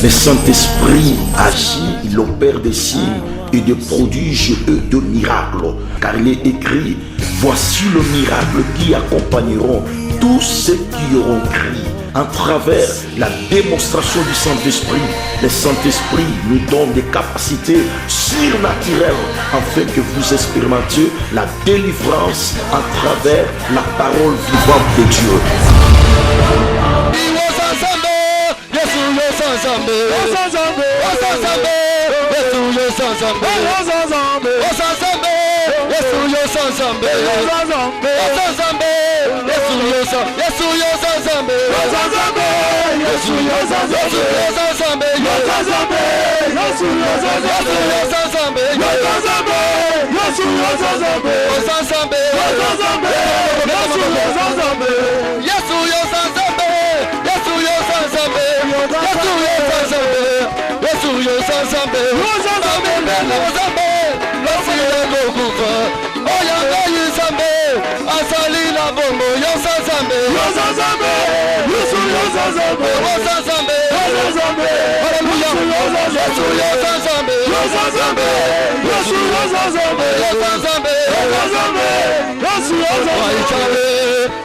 Le Saint-Esprit agit, il opère des signes et des prodiges et de miracles. Car il est écrit, voici le miracle qui accompagneront tous ceux qui auront crié. À travers la démonstration du Saint-Esprit, le Saint-Esprit nous donne des capacités surnaturelles afin que vous expérimentiez la délivrance à travers la parole vivante de Dieu.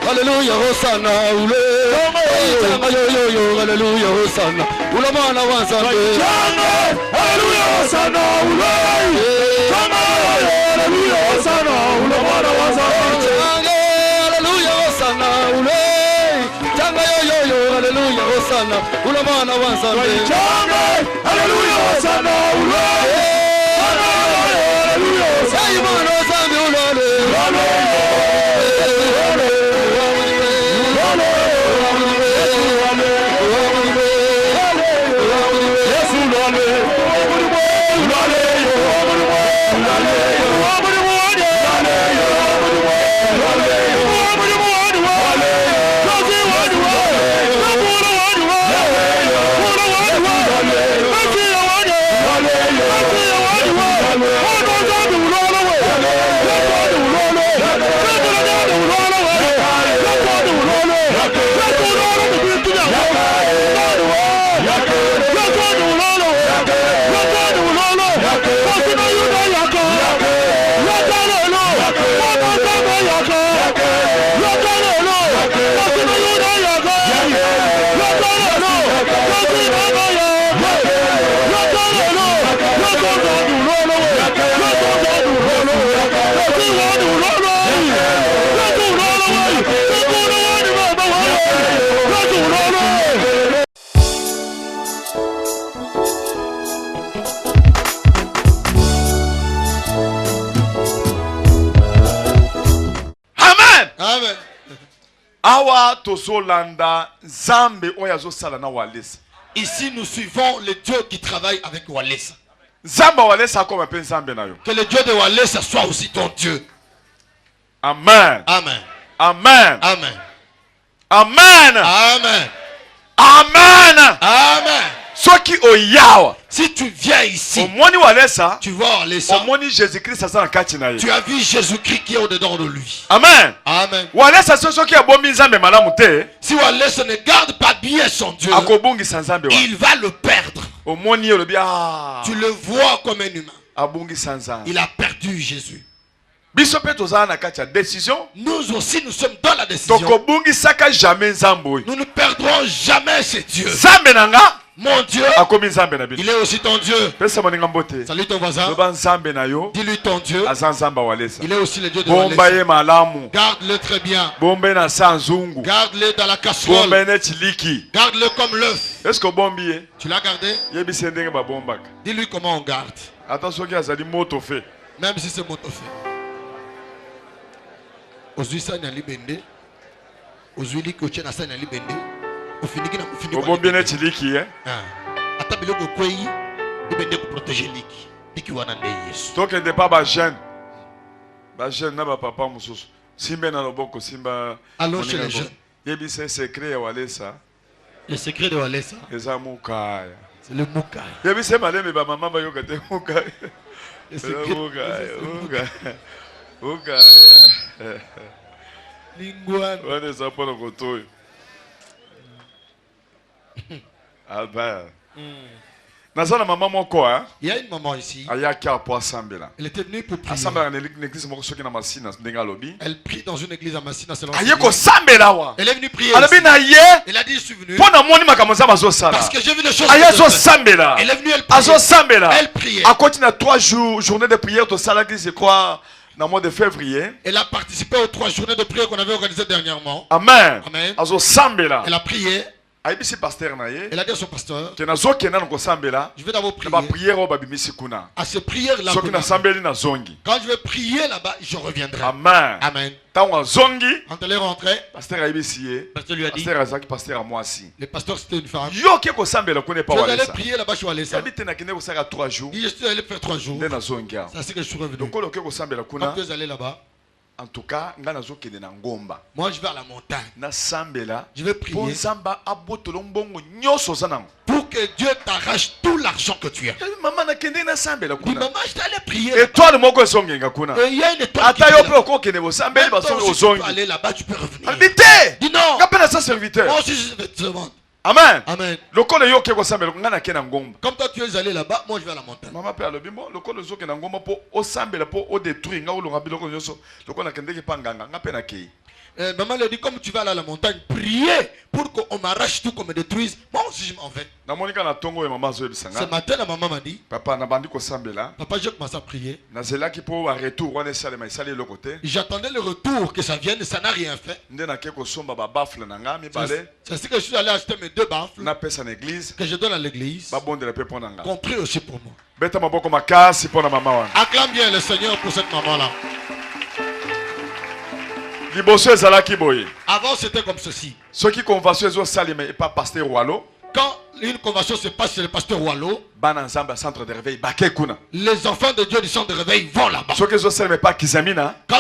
Hallelujah, Hosanna, hallelujah, Hosanna. Ulamana wanzambe. Hallelujah, Hosanna, hallelujah, Hosanna. Ulamana wanzambe. Hallelujah, Hosanna, hallelujah, Hosanna. Ulamana wanzambe. Hallelujah, Hosanna, Awa tozolanda Zambe oyazo sala na Walesa. Ici nous suivons le Dieu qui travaille avec Walesa. Zamba Walesa comme un peu Zambe na yo. Que le Dieu de Walesa soit aussi ton Dieu. Amen. Amen. Amen. Amen. Amen. Amen. Amen. Amen. Soki oyawa. Si tu viens ici, Omoni Walesa, tu vois Walesa. Omoni Jésus-Christ ça na kati na ye. Tu as vu Jésus-Christ qui est au-dedans de lui. Amen. Amen. Walesa soki abomi Nzambe malamu te. Si Walesa ne garde pas bien son Dieu, Akobungi Nzambe wa. il va le perdre. Omoni olobi ah. Tu le vois comme un humain. Abungi Nzambe. Il a perdu Jésus. Biso pe tozala na kati ya décision. Nous aussi nous sommes dans la décision. Tokobungi saka jamais Nzambe. Nous ne perdrons jamais ce Dieu. Zambe nanga. Mon Dieu, il est aussi ton Dieu. Salut ton voisin. Dis-lui ton Dieu. Il est aussi le Dieu de Walesa. Garde-le très bien. Garde-le dans la casserole. Garde-le comme l'œuf. Est-ce que bombi? Tu l'as gardé? Dis-lui comment on garde. Même si c'est moto fait. Aujourd'hui, ça n'a libendé. Aujourd'hui, que tu as ça n'a libendé. Obombi na chiliki eh. Ata biloko kwei ibende ko protéger liki. Liki wana nde Yesu. Tokende pa ba jeune. Ba jeune na ba papa mususu. Simba na loboko simba. Allons chez les jeunes. Yebi c'est secret ya Walesa. Le secret de Walesa. Eza mukaya. C'est le mukaya. Yebi c'est maleme ba maman ba yoka te mukaya. Le secret mukaya. Mukaya. Lingwan. Wana za pona kotoyo. Amen. Il y a une maman ici. Elle était venue pour prier. Elle prie dans une église à Massina. Elle est venue prier. Elle a dit, je suis venue parce que j'ai vu les choses. Elle est venue, elle priait. Elle continue 3 journées de prière. Je crois, dans le mois de février. Elle a participé aux 3 journées de prière qu'on avait organisées dernièrement. Amen. Amen. Elle a prié. Elle a dit à son pasteur, je vais d'abord prier. À ces prières-là, quand je vais prier là-bas, je reviendrai. Amen. Amen. Quand elle est rentrée, le pasteur lui a dit, le pasteur c'était une femme. Je vais aller prier là-bas, je suis allé ça. Je suis allé faire 3 jours. C'est ainsi que je suis revenu. Quand tu es allé là-bas, en tout cas, moi je vais à la montagne. Je vais prier pour que Dieu t'arrache tout l'argent que tu as. Maman, je t'ai allé prier. Et toi, le mot est sonné. Et il y a une étoile qui peut aller là-bas, tu peux revenir. Dis non. Moi aussi je vais te demander. Amen. Amen. Comme toi tu es allé là-bas, moi je vais à la montagne. Maman père le bimbo, le col zoke na ngomba po o sambela po o détruire nga ulunga biloko nyoso, le col na kendeke panganga nga pena ki. Maman lui dit comme tu vas aller à la montagne, prier pour qu'on m'arrache tout, qu'on me détruise. Moi aussi je m'en vais. Ce matin la maman m'a dit, papa j'ai commencé à prier. J'attendais le retour que ça vienne et ça n'a rien fait. C'est ce que je suis allé acheter mes 2 baffles que je donne à l'église. Compris aussi pour moi. Acclame bien le Seigneur pour cette maman-là. Avant c'était comme ceci. Quand une convention se passe chez le pasteur Wallo, les enfants de Dieu du centre de réveil vont là-bas. Quand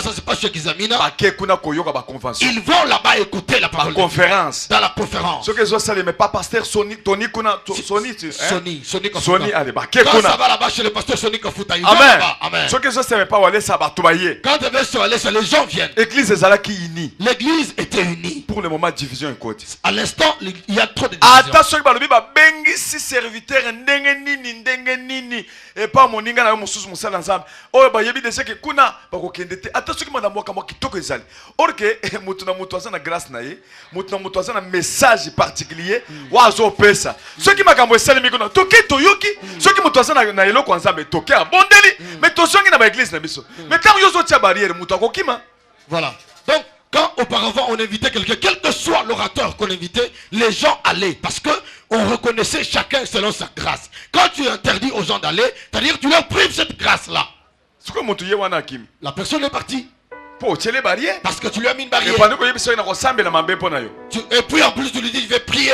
ça se passe chez Kizamina, ils vont là-bas écouter la parole conférence. Dans la conférence. Sony, allez, quand ça va là-bas chez le pasteur Sony Kafuta, ils vont Amen. là-bas. Amen. Quand les gens viennent. L'église était unie. Pour le moment, division est côté. À l'instant, il y a trop de division. Si serviteur nini et pas mon ninga na mususu musala nzambe oyo ba yebi dese ke kuna ba ko kendete attention ki mwaka mwa kitoko ezali or que mutu na mutu azana grâce na ye mutu na mutu azana message particulier wa zo pesa ceux qui makambo esali mikona toke toyoki ceux qui mutu azana na eloko nzambe toke abondeli mais tosongi na ba église na biso mais quand yo zo tia barrière mutu akokima. Voilà. Donc quand auparavant on invitait quelqu'un, quel que soit l'orateur qu'on invitait, les gens allaient parce que on reconnaissait chacun selon sa grâce. Quand tu interdis aux gens d'aller, c'est-à-dire que tu leur prives cette grâce-là. La personne est partie. Parce que tu lui as mis une barrière. Et puis en plus tu lui dis je vais prier.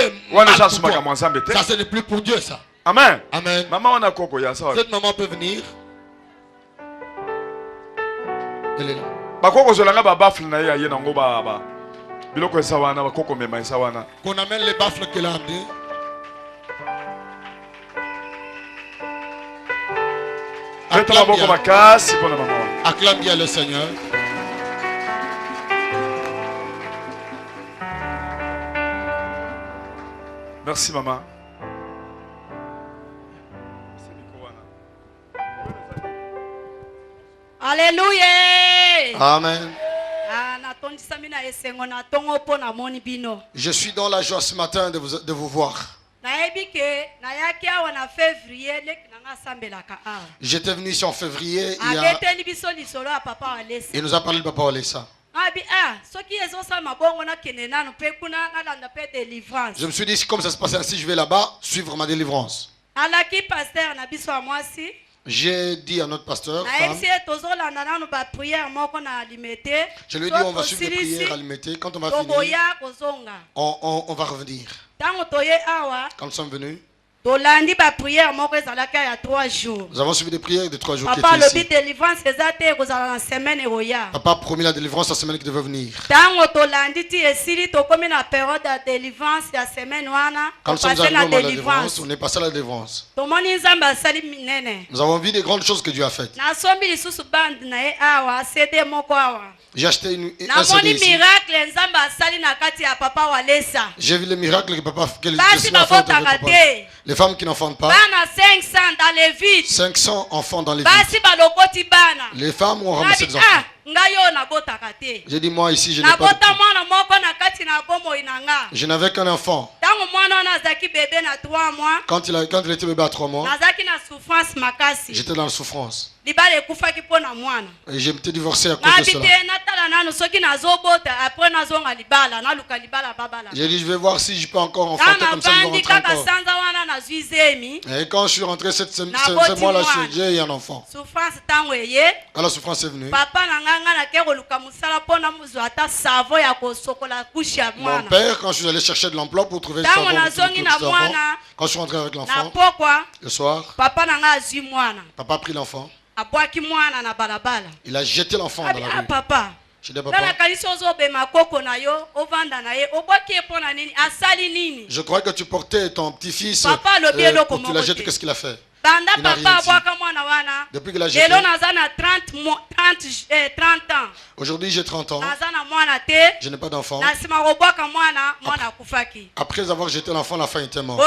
Ça ce n'est plus pour Dieu ça. Amen. Amen. Cette maman peut venir. Elle est là. Qu'on amène les baffles qu'elle a amenés. Acclame bien le Seigneur. Merci maman. Alléluia. Amen. Je suis dans la joie ce matin de vous voir. J'étais venu ici en février. Il nous a parlé de Papa Walesa. Je me suis dit, comme ça se passe ainsi, je vais là-bas suivre ma délivrance. J'ai dit à notre pasteur, femme, je lui ai dit on va suivre les prières alimentées. Quand on va finir, on va revenir. Quand nous sommes venus, nous avons suivi des prières de 3 jours qui étaient ici. Papa a promis la délivrance la semaine qui devait venir. Quand nous sommes arrivés à la délivrance, on est passé à la délivrance. Nous avons vu des grandes choses que Dieu a faites. J'ai acheté un CD ici. J'ai vu les miracles que Papa a fait. Les Les femmes qui n'enfantent pas. Bana 500 dans les vides. 500 enfants dans les vides. Basi balokoti bana. Les femmes ont ramassé des enfants. J'ai dit, moi ici, je n'ai pas de... Je n'avais qu'un enfant. Quand il était bébé à 3 mois, j'étais dans la souffrance. Et j'ai été divorcé à cause de cela. J'ai dit, je vais voir si je peux encore enfanter comme ça, je vais rentrer encore. Et quand je suis rentré ce mois-là, j'ai eu un enfant. Quand la souffrance est venue, mon père, quand je suis allé chercher de l'emploi pour trouver le savon, quand je suis rentré avec l'enfant, le soir, papa a pris l'enfant. Il a jeté l'enfant dans la rue. Je dis, papa, je crois que tu portais ton petit-fils, tu l'as jeté, qu'est-ce qu'il a fait? Il n'a rien dit. Depuis qu'il a jeté, 30 ans. Aujourd'hui j'ai 30 ans. Je n'ai pas d'enfant. Après avoir jeté l'enfant, l'enfant était mort.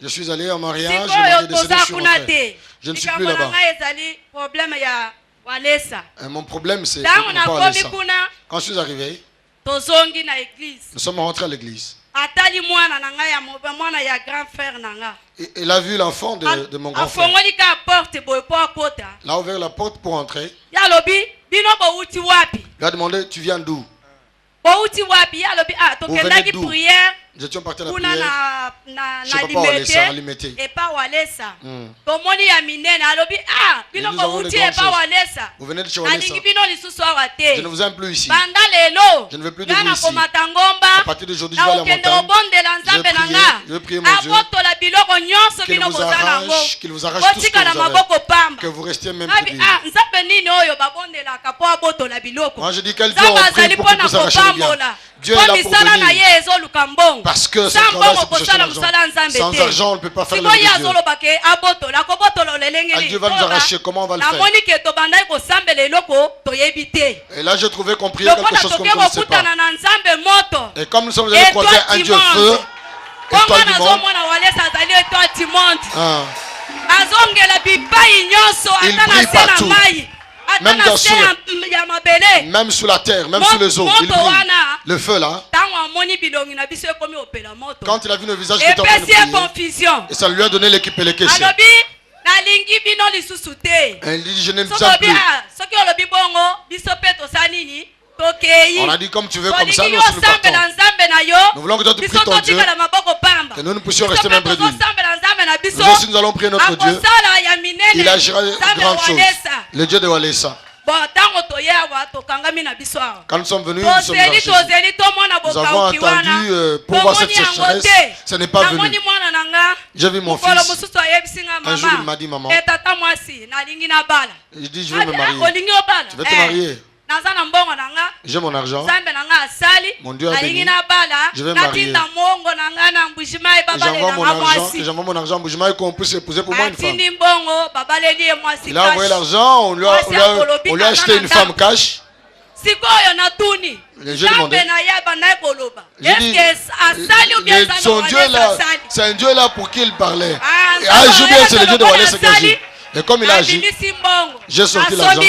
Je suis allé en mariage, je décédé, je suis rentré. Je ne suis plus là-bas. Mon problème c'est quand je suis arrivé, nous sommes rentrés à l'église. Il a vu l'enfant de mon grand frère. Il a ouvert la porte pour entrer. Il a demandé, tu viens d'où? Vous venez d'où? Nous étions partis à la prière. Je ne peux pas laisser alimenter. Vous venez de chez Walesa. Je ne vous aime plus ici. Je ne veux plus de vous ici. À partir d'aujourd'hui, je vais à la montagne. Je vais prier mon Dieu qu'il vous arrache tout ce que vous avez. Que vous restiez même plus. Moi je dis quel Dieu on prie pour qu'il puisse arracher le bien. Dieu est là pour venir. Parce que son travail c'est pour chercher l'argent. Sans argent on ne peut pas faire le bien de Dieu. Dieu va nous arracher, comment on va le faire? Et là je trouvais qu'on priait quelque chose qu'on ne connaissait pas. Et comme nous sommes allés croiser un Dieu feu, étoile du monde, il brille partout. Même sous la terre, même sous les eaux, il brille. Le feu là, quand il a vu nos visages qui étaient en train de briller, et ça lui a donné l'équipe et les questions. Elle dit, je ne sais plus. On a dit comme tu veux, comme ça, nous aussi nous partons. Nous voulons que toi tu pries ton Dieu, que nous puissions rester même près de lui. Nous aussi nous allons prier notre Dieu. Il agira de grandes choses. Le Dieu de Walesa. Quand nous sommes venus, nous sommes marchés. Nous avons attendu pour voir cette sécheresse. Ce n'est pas venu. J'ai vu mon fils. Un jour, il m'a dit, maman, il dit, je vais me marier. Tu veux te marier? J'ai mon argent. Mon Dieu a béni. Je vais me marier. J'envoie mon argent à Boujimaï qu'on puisse épouser pour moi une femme. Il a envoyé l'argent, on lui a acheté une femme cash. J'ai demandé. J'ai dit, son Dieu là, c'est un Dieu là pour qui il parlait. Je bien c'est le Dieu de Walesa qui agit. Et comme il a agi, j'ai sorti l'argent.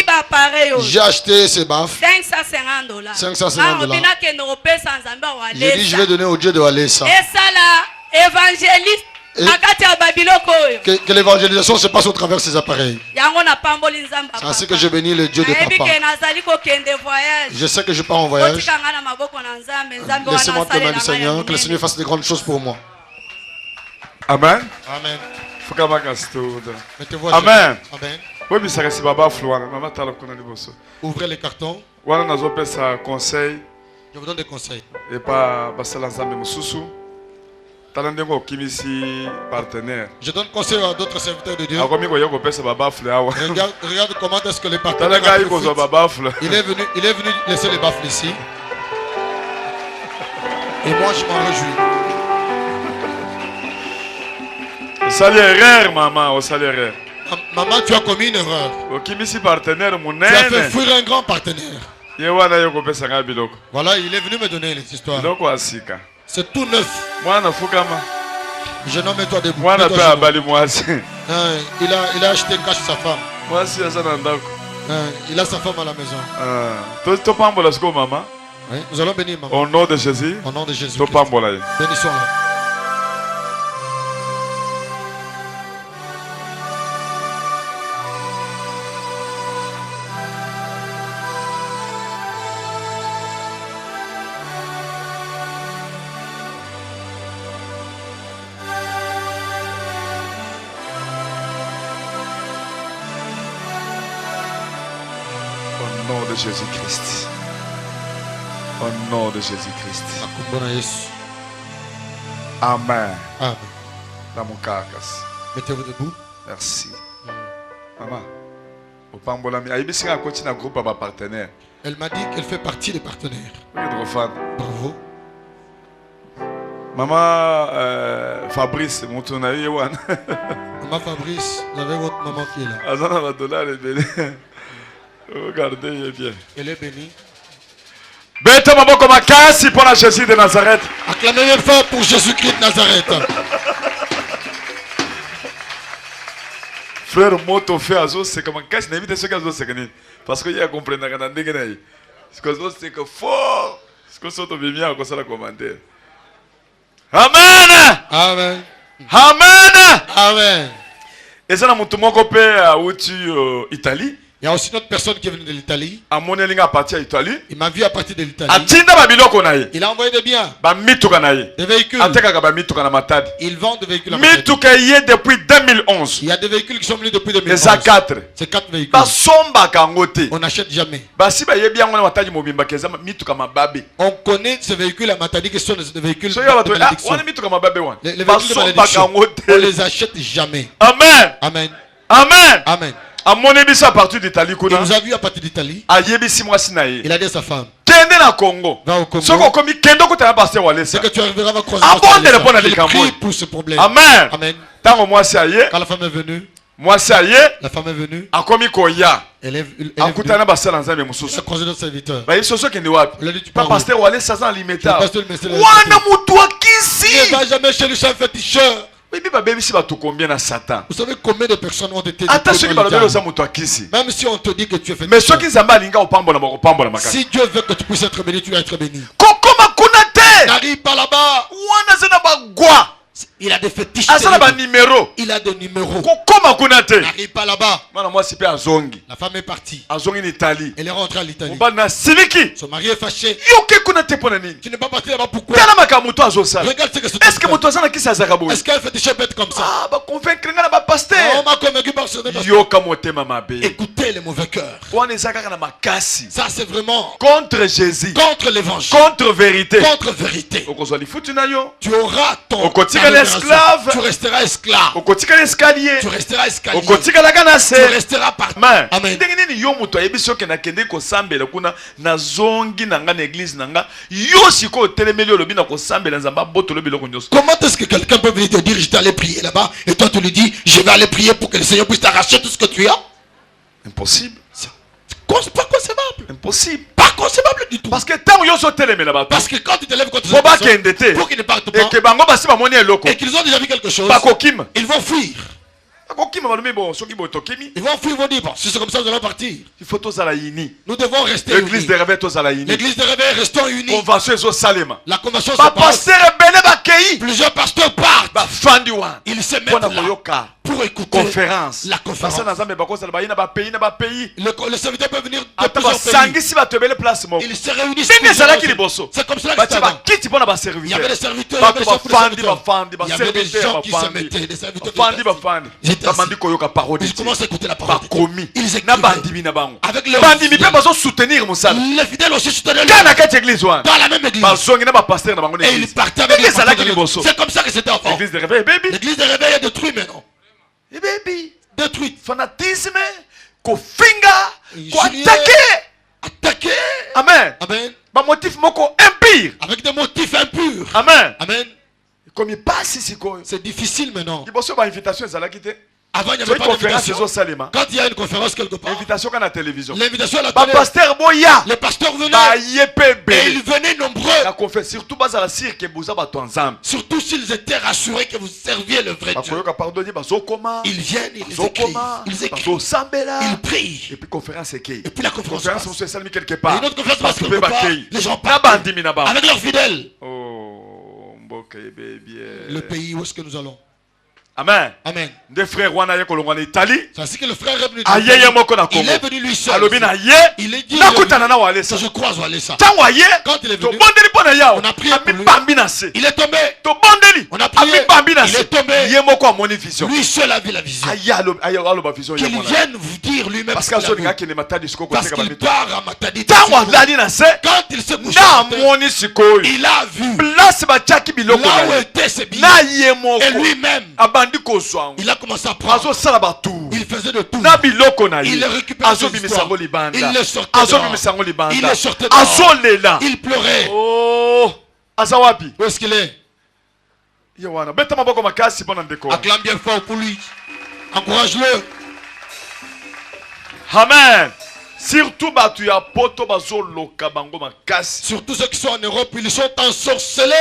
J'ai acheté ces baffes. $550. J'ai dit, je vais donner au Dieu de Walesa. Que l'évangélisation se passe au travers de ces appareils. C'est ainsi que je bénis le Dieu de papa. Je sais que je pars en voyage. Laissez-moi te main du Seigneur. Que le Seigneur fasse de grandes choses pour moi. Amen. Amen. Mettez-vous à genoux. Amen. Amen. Ouvrez les cartons. Je vous donne des conseils. Et pas partenaire. Je donne conseil à d'autres serviteurs de Dieu. Regarde comment est-ce que les partenaires il est venu laisser les baffles ici. Et moi je m'en réjouis. Salaire, maman, au salaire. Maman, tu as commis une erreur. Tu as fait fuir un grand partenaire. Voilà, il est venu me donner les histoires. C'est tout neuf. Mwana fukama. Jeune homme, mets-toi debout. Mwana Mets-toi pe genoux. abali mwasi. Il a acheté cash sa femme. Mwasi asa na ndako. Il a sa femme à la maison. To pambola siko mama. Oui, nous allons bénir maman. Au nom de Jésus. Au nom de Jésus. To pambola ye. Bénissons-la. Au nom de Jésus-Christ. Au nom de Jésus-Christ. Akumbona Yesu. Amen. Amen. Namukakas. Mettez-vous debout. Merci. Maman. Au pambolami. Aïbisi a continué à groupe à ma partenaire. Elle m'a dit qu'elle fait partie des partenaires. Bravo. Maman Fabrice, mon tournaï Yewan. Maman Fabrice, vous avez votre maman qui est là. Azana va dollar est béni. Regardez, il est bien. Elle est bénie. Bête maman comme Akasi pour la Jésus de Nazareth. Acclamez fort pour Jésus-Christ de Nazareth. Frère Moto fait Azo, c'est comme Akasi, n'évitez ce qu'Azo c'est gagné. Parce qu'il y a compris dans la dégaine. Ce que c'est que fort. Ce que c'est bien à cause de la commentaire. Amen. Amen. Amen. Amen. Et ça, mon tout mon copain à Italie. Il y a aussi une autre personne qui est venue de l'Italie. À mon élinga parti à Italie. Il m'a vu à partir de l'Italie. Il a envoyé des biens. Des véhicules. Ils vendent des véhicules à Matadi. Depuis 2011. Il y a des véhicules qui sont venus depuis 2011. Les A4. C'est 4 véhicules. On n'achète jamais. On connaît ces véhicules à Matadi qui sont des véhicules de malédiction. Les véhicules de malédiction. On les achète jamais. Amen. Amen. Amen. Amen. À mon émission à partir d'Italie, il nous a vu à partir d'Italie. Il a dit à sa femme. Va au Congo. C'est que tu arriveras à croiser. Prie pour ce problème. Amen. Amen. Quand la femme est venue. La femme est venue. Elle est venue. Elle a croisé notre serviteur. Il a dit tu pars où? Le pasteur lui met il ne va jamais chez le chef féticheur. Vous savez combien de personnes ont été détruites? Même si on te dit que tu es féticheur. Si Dieu veut que tu puisses être béni, tu vas être béni. N'arrive pas là-bas. Il a des fétiches. Il a des numéros. N'arrive pas là-bas. La femme est partie. Elle est rentrée à l'Italie. Son mari est fâché. Tu n'es pas parti là-bas pourquoi? Regarde ce que c'est. Est-ce qu'un féticheur peut être comme ça? On m'a convaincu par ce écoutez les mauvais cœurs. Ça c'est vraiment contre Jésus, contre l'évangile, contre vérité. Contre vérité. Tu auras ton esclave. Tu resteras esclave. Tu resteras escalier. Tu resteras partout. Amen. Comment est-ce que quelqu'un peut venir te dire je vais aller prier là-bas et toi tu lui dis je vais aller prier pour que le Seigneur puisse t'arracher tout ce que tu as? Impossible. C'est pas concevable. Impossible. Pas concevable du tout. Parce que tant que parce que quand tu te lèves contre ces personnes, pour qu'ils ne partent pas et qu'ils ont déjà vu quelque chose, ils vont fuir. Ils vont fuir, ils vont dire bon, si c'est comme ça nous allons partir. Nous devons rester unis. L'église de réveil, restons unis. La convention se passe. Plusieurs pasteurs partent. Ils se mettent là pour écouter la conférence. Le serviteur peut venir de plusieurs pays. Ils se réunissent. C'est comme cela que ça va. Il y avait des serviteurs, il y avait des gens qui se mettaient, des serviteurs qui ils commencent à écouter la parole. Ils écrivaient avec leurs fidèles. Les fidèles aussi soutenaient dans la même église. Et ils partaient avec les pasteurs. C'est comme ça que c'était avant. L'église de réveil est détruite maintenant. Détruite. Fanatisme, attaquer. Amen. Amen. Motif impur. Avec des motifs impurs. Amen. Amen. Comme il passe ici, c'est difficile maintenant. Avant, il n'y C'est avait une pas conférence d'invitation. au Salima. Quand il y a une conférence quelque part, Invitation à la télévision. l'invitation à la Ba télé, pasteur boya. les pasteurs Ba venaient et yepebe. ils venaient nombreux. La conférence surtout bas à la cirque boza ba ensemble. Surtout s'ils étaient rassurés que vous serviez le vrai Ba Dieu. koyoka pardonner bazo koma. Ils viennent, ils Bazo écrivent, koma. ils Bazo écrivent, sambela. ils prient. Et puis conférence est Et puis la conférence conférence passe. on se salmi quelque Et part. une autre conférence passe Parce quelque que part, bakei. les gens Na partent bandimi na ba. avec leurs fidèles. Oh, mboka ebebie. Le pays où est-ce que nous allons? Amen. Amen. Des frères wana yeko longwa na Italie. C'est ainsi que le frère est venu. Ayeye moko na Il Congo. est venu lui seul. Alobi na ye. Il est dit. Nakutana na walesa. Je croise Walesa. Tango aye. Quand il est To venu, bondeli pona yao. on a prié pour lui. Bambi na se. il est tombé. To bondeli. On a prié. Bambi na Il se. est tombé. Ye moko amoni vision. Lui seul a vu la vision. Aye alo ba vision ye Qu'il mona. vienne vous dire lui-même Parce ce que qu'il a so vu. nga kene matadi siko ko Parce teka qu'il bamito. part à Matadi. Tango azali na se. Quand il s'est couché, Na moni sikoyo. il a vu Place ba chaki biloko là où na ye. étaient ses billets. Na ye moko. Et lui-même, Abandi ko zwango. il a commencé à prendre. Azo sala ba tour. Il faisait de tout. Na biloko na ye. Il récupérait Azo ses bimisa histoires. ngo libanda. Il les sortait Azo dehors. bimisa ngo libanda. Il les sortait dehors. Azo lela. Il pleurait. Oh, aza wapi? Où est-ce qu'il est? Ye wana. Beta maboko makasi pona ndeko. Acclame bien fort pour lui. Encourage-le. Amen. Surtout batu ya poto bazo loka bango makasi. Surtout ceux qui sont en Europe, ils sont ensorcelés.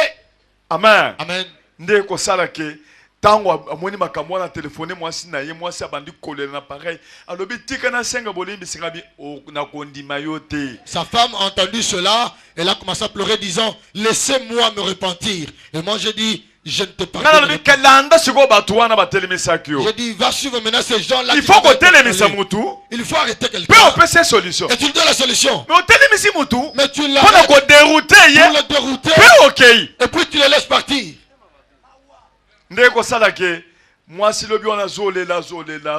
Amen. Amen. Ndeko sala ke tango amoni makambo na telefone mwasi na ye mwasi abandi kolela na pareil. Alobi tika na senga bolimbi singabi na kondima yo te. Sa femme a entendu cela. Elle a commencé à pleurer disant, laissez-moi me repentir. Et moi j'ai dit, je ne te Ngana pardonnerai lobi pas. kelanda siko batu wana batelemisa yo. J'ai dit, va suivre maintenant ces gens-là. Il qui faut vont ko être telemisa contrôlés. mutu. Il faut arrêter Pe quelqu'un. on peut ces solutions. Et tu lui donnes la solution. Mais on telemisi mutu. Mais tu Pona l'arrêtes ko dérouter ye. pour le dérouter. Pe okay. Et puis tu le laisses partir. Ndeko sala ke mwasi lobi wana zolela.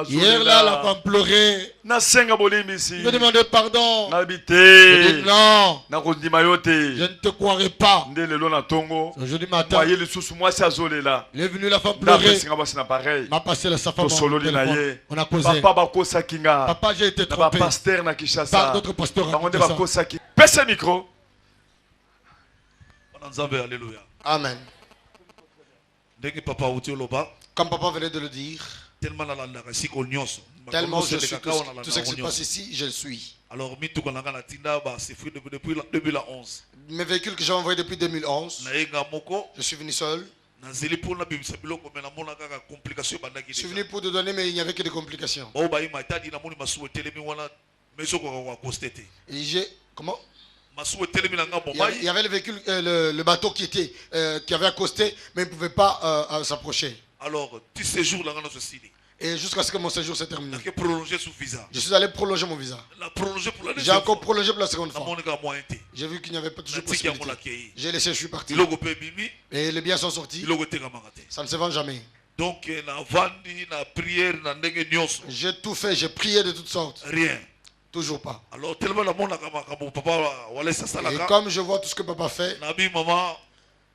Hier là, la femme pleurait. Na senga bolimbisi. Il me demandait pardon. Na bité. Je dis non, Na kondima yo je te. ne te croirai pas. Nde lelo na tongo. Aujourd'hui matin, Moye lisusu mwasi azolela. il est venu, la femme Na pleurer. pesinga basi na pareil. M'a passé la sa femme To en sololi na téléphone. ye. On a causé. Papa bakosaki nga. Papa, j'ai été Na ba trompé pasteur na par Kinshasa. d'autres pasteurs. Bango nde racontent ça. bakosaki. Pesa micro. Alléluia. Amen. Dès que papa outi oloba, Comme papa venait de le dire, tellement la siko nyonso. tellement je suis tout ce qui se passe ici, je le suis. Alors mi tuko nanga na tinda ba c'est fruit depuis 2011. Mes véhicules que j'ai envoyés depuis 2011, Na yenga moko je suis venu seul. na zeli pona bimisa biloko mais na mona kaka complication bandaki. Je suis venu pour te donner, mais il n'y avait que des complications. Ba ba ima tadi na moni masu telemi wana meso ko ko costete. Et j'ai. Comment? Masu telemi na nga Il y avait le véhicule, le bateau qui avait accosté, mais il ne pouvait pas s'approcher. Alors tu séjour là dans ce site. Et jusqu'à ce que mon séjour s'est terminé. Na que prolonger sous visa. Je suis allé prolonger mon visa. La prolonger pour la J'ai deuxième. encore prolongé pour la seconde Na fois. moni ka moyen te. J'ai vu qu'il n'y avait pas toujours Na tiki ya possibilité. mola kei. J'ai laissé, je suis parti. Biloko pe bimi, Et les biens sont sortis. biloko te kamaka te. Ça ne se vend jamais. Donc na vandi na prière na ndenge nyonso. J'ai tout fait, j'ai prié de toutes sortes. Rien. Toujours pas. Alors tellement la monde a papa wale Et sasalaka. comme je vois tout ce que papa fait, Nabi maman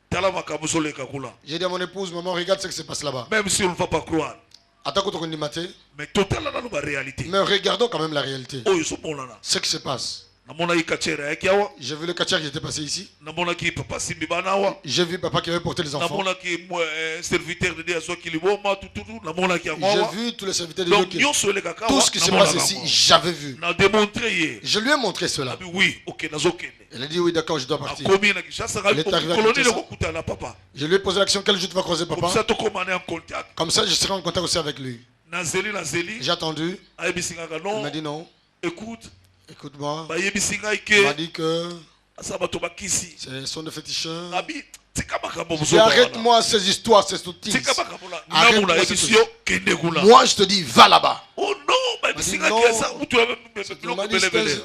tala makamu sole kakula. j'ai dit à mon épouse, maman, regarde ce qui se passe là-bas. Même si on ne va pas croire, Attends qu'on te maté, mais total la la réalité. mais regardons quand même la réalité. Oh ils sont là. Ce qui se passe. Namona ikachere yakiawa, J'ai vu le catcher qui était passé ici. namona ki papa simbi banawa, J'ai vu papa qui avait porté les enfants. namona ki serviteur de Dieu qui liboma tout namona ki J'ai amawa. vu tous les serviteurs de Dieu Donc qui... nyonso le kaka. Tout ce qui se passe ici, j'avais vu. Na démontré hier. Je lui ai montré cela. Nabi oui, OK nazokende. Elle a dit oui, d'accord, je dois Na partir. komi na Kinshasa Il est arrivé à colonie le Kinshasa. kokuta na papa. Je lui ai posé l'action, quel jour tu vas croiser Comme papa? ça to commander en contact. Comme ça, je serai en contact aussi avec lui. Na zeli. J'ai attendu. Ayebisinga Il non. m'a dit non. Écoute, Écoute-moi. ba yebisinga Il m'a ke dit que asa bato bakisi. ce sont des féticheurs. Nabi tika makambo Et muzoba. arrête-moi ces histoires, ces sottises. Tika makambo la. Arrête-moi Namuna ces ebisio kende kuna. Moi, je te dis, va là-bas. Oh non, ba yebisinga non. ke sa mutu la Il m'a dit,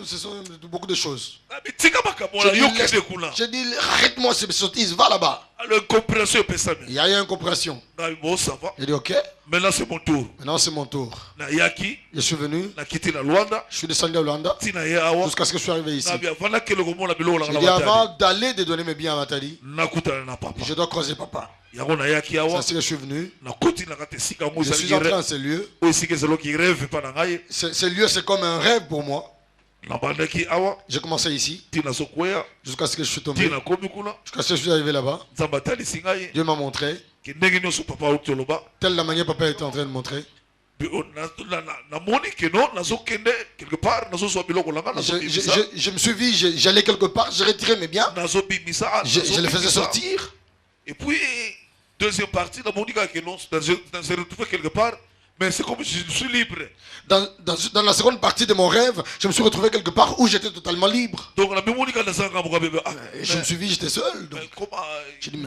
ce sont beaucoup de choses. Nabi tika makambo Je la dis, yo laisse- kende kuna. je dis, arrête-moi ces sottises, va là-bas. Alors compréhension pesami. Il y a eu une compréhension. Nabi bon ça va. J'ai dit, ok, Maintenant c'est mon tour. maintenant c'est mon tour. Na yaki, Je suis venu, na kiti na Luanda, je suis descendu à Luanda, tina ya awa. jusqu'à ce que je suis arrivé ici. Nabi avana ke le gomo la bilo la J'ai dit, avant d'aller de donner mes biens à Matadi, Nakuta na papa. je dois croiser papa. Yango na yaki C'est awa. ainsi que je suis venu. Na koti na kate sika mo Je suis entré dans ces lieux. aussi que zelo ki rêve pa na ngai. Ces lieux, c'est comme un rêve pour moi. Na bandaki awa. J'ai commencé ici, Tina sokoya. jusqu'à ce que je suis tombé. Tina komi kuna. Jusqu'à ce que je suis arrivé là-bas. Nzamba tali singai. Dieu m'a montré, Ke ndenge nyonso papa okoloba. telle la manière papa était en train de montrer. na moni que non nazo kende quelque part nazo so biloko langa nazo je me suis vu, j'allais quelque part, je retirais mes biens, nazo bimisa je les faisais sortir. et puis deuxième partie la moni que non dans se retrouver quelque part mais c'est comme si je suis libre. Dans la seconde partie de mon rêve, je me suis retrouvé quelque part où j'étais totalement libre. Donc la moni que Je me suis vu, j'étais seul. Donc, comment j'ai dit,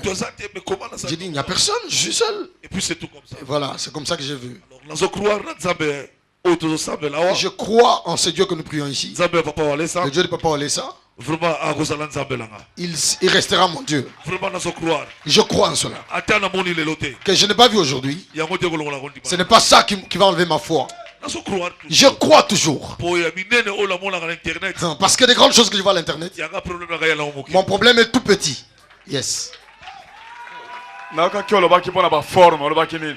j'ai il n'y a personne, je suis seul. et puis c'est tout comme ça. Et voilà, c'est comme ça que j'ai vu. Alors nazo croire na Nzambe oto sambe là. Je crois en ce Dieu que nous prions ici. Nzambe papa wale ça. Le Dieu de Papa Olessa, Vraiment à cause de Nzambe langa. il restera mon Dieu. Vraiment nazo croire. Je crois en cela. Ata na moni le loté. Que je n'ai pas vu aujourd'hui. Yango te kolonga la kondi. Ce n'est pas ça qui va enlever ma foi. Nazo croire. Je crois toujours. Po ya minene o la mona na internet. Parce que des grandes choses que je vois à l'internet, Yanga problème na kaya la omoki. mon problème est tout petit. Yes. nayoka ki olobaki mpo na baforme olobaki nini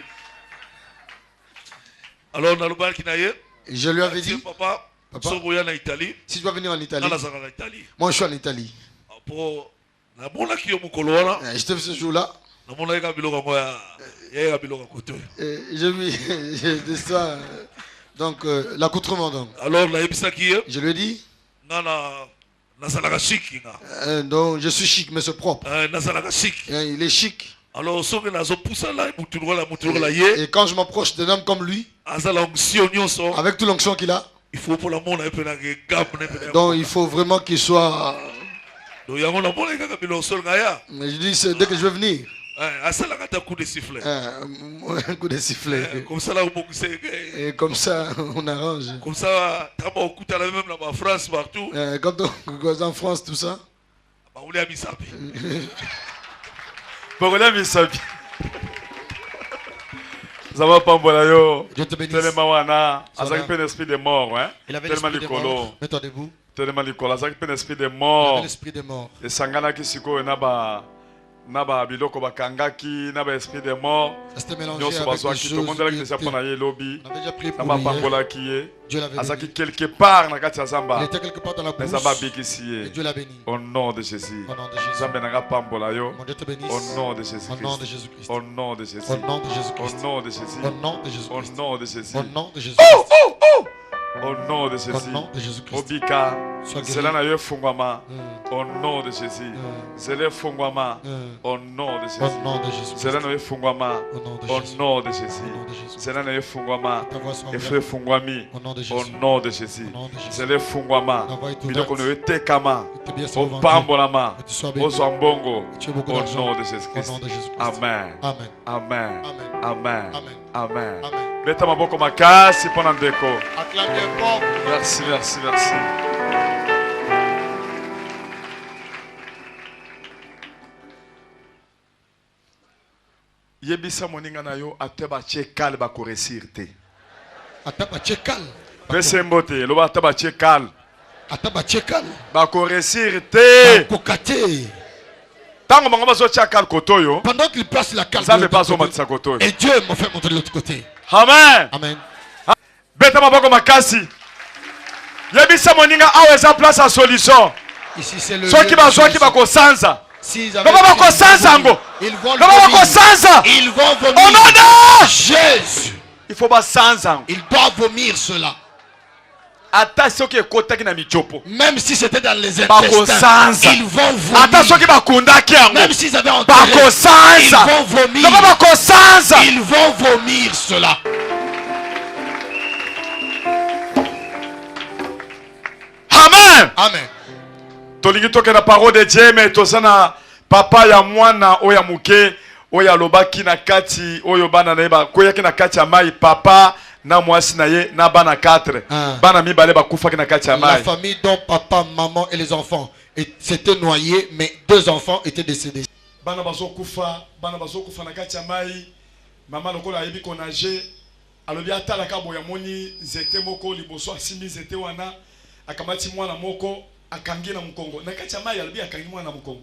Alors na lobaki na ye. Je lui avais dit, Papa, Papa, soko ya na Italie. si tu vas venir en Italie, Na zaka na Italie. moi je suis en Italie. Po na mona ki yo mukolo wana. Je te fais ce jour-là. Na mona ka biloko ngo ya biloko koto. J'ai vu de ça. Donc, l'accoutrement donc. Alors la yebisa ki ye. Je lui ai dit, na salaka chic nga. donc je suis chic, mais c'est propre. Na salaka chic. Il est chic. Alors soki nazo poussa la muturola la ye. Et quand je m'approche d'un homme comme lui, Azala onction nyonso. avec toute l'onction qu'il a, Il faut pour la mona pe na gam na. donc il faut vraiment qu'il soit... Donc yango na mona ka biloko sol nga ya. Mais je dis, c'est dès que je vais venir, Asala ka ta coup de sifflet. un coup de sifflet. Comme ça là on Et comme ça, on arrange. comme ça tama okuta la même là France partout. Quand on est en France, tout ça, Ba ule misapi. bokolia misapi zaba pambola yo Dieu te bénisse. telema wana Ça azalaki va. mpe na esprit de mort Il avait telema l'esprit des morts. likolo Mets-toi debout. telema likolo azalaki mpe na esprit de Il avait mort l'esprit des morts. esanganaki sikoyo na ba biloko bakangaki na ba esprit de mort Ça s'était mélangé nyonso avec les bazwaki choses tomondelaki qui deja mpo étaient... na ye elobi On avait déjà prié na pour lui. bapambolaki ye Dieu l'avait azalaki béni. quelque part na kati ya Il zamba était quelque part dans la na nzambe brousse. abikisi Et ye Dieu l'a béni. au nom de Jésus Au nom de Jésus. nzambe nanga pambola yo Mon Dieu te bénisse. au nom de Jésus Au nom de Christ Jésus-Christ. au nom de Jésus Au nom de au Jésus-Christ. nom de Jésus Au nom de au Jésus-Christ. nom de Jésus Au nom de Jésus-Christ. au nom de Au Jésus nom de Jésus-Christ. obika Sois guéri. zela na yo efungwama Mm. au nom de Jésus zela efungwama Mm. au nom de Au Jésus nom de Jésus-Christ. zela na yo efungwama Au nom de au Jésus. nom de Au Jésus nom de Jésus. zela na yo efungwama Ta voix soit efo ouverte. efungwami Au nom de au Jésus. nom de Jésus Au nom de Jésus. zela efungwama Ta voix est biloko ouverte. na yo etekama Que tes biens soient vendus. opambolama Que tu sois béni. ozwa mbongo Que tu aies beaucoup au d'argent. nom de Jésus Au Christ nom de Jésus-Christ. amen Amen. amen Amen. amen Amen. amen Amen. beta maboko makasi mpo na ndeko Acclame bien fort. merci merci merci yebisa moninga na yo ate batie kale bakoresir te Ataba tchekal. pese mbote eloba ate batie kale Ataba tchekal. bakoresir te Kokate. ntango bango bazotia kale koto oyo Pendant qu'il place la carte de nzambe mpe l'autre côté, azomatisa koto oyo et Dieu m'a fait monter de l'autre côté. amen Amen. beta maboko makasi yebisa moninga awa eza place ya solution Ici c'est le. soki bazwaki bakosanza S'ils avaient loba bakosanza yango ils vont le loba vomir. bakosanza Ils vont au nom vomir. de Jésus. il faut basanza yango Ils doivent vomir cela. ata soki ekotaki na mijopo Même si c'était dans les Bakosanza. intestins. Ils vont ata soki vomir. bakundaki yango Même s'ils avaient enterré. Ils bakosanza vont vomir. loba bakosanza Ils vont vomir cela. amen Amen. tolingi tokenda parole de Dieu mais toza na papa ya mwana oyo ya moke oyo alobaki na kati oyo bana na ye bakweyaki na kati ya mai papa na mwasi na ye na bana 4 Ah. bana mibale bakufaki na kati ya La mai famille dont papa, maman et les enfants s'étaient noyés, mais 2 enfants étaient décédés. bana bazokufa na kati ya mai mama lokola ayebi konage alobi atalaka boye amoni nzete moko liboso asimbi nzete wana akamati mwana moko akangi na mukongo na kati ya mai alobi akangi mwana mukongo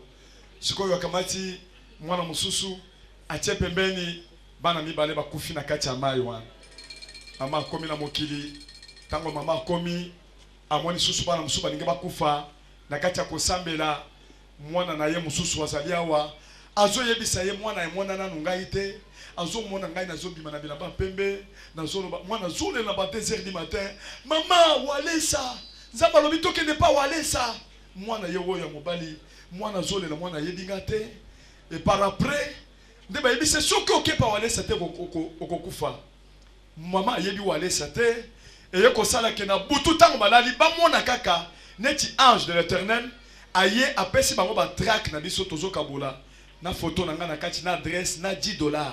sikoyo akamati mwana mosusu atie pembeni bana mibale bakufi na kati ya mai wana mama akomi na mokili tango mama akomi amoni susu bana mosusu balingi bakufa na kati ya kosambela mwana na ye mosusu azali awa azo yebisa ye mwana ya mwana nanu ngai te azo mona ngai nazo bima na bilamba pembe nazo mwana zole na ba 2h du matin mama walesa nzamba lobi tokende pa walesa mwana ye oyo ya mobali mwana zole na mwana yebinga te et par après nde ba yebisa soki okepa walesa te okokufa mama yebi walesa te et ko sala ke na butu tango malali ba mona kaka neti ange de l'Éternel aye apesi bango ba track na biso tozo kabola na photo na nga na kati na adresse na $10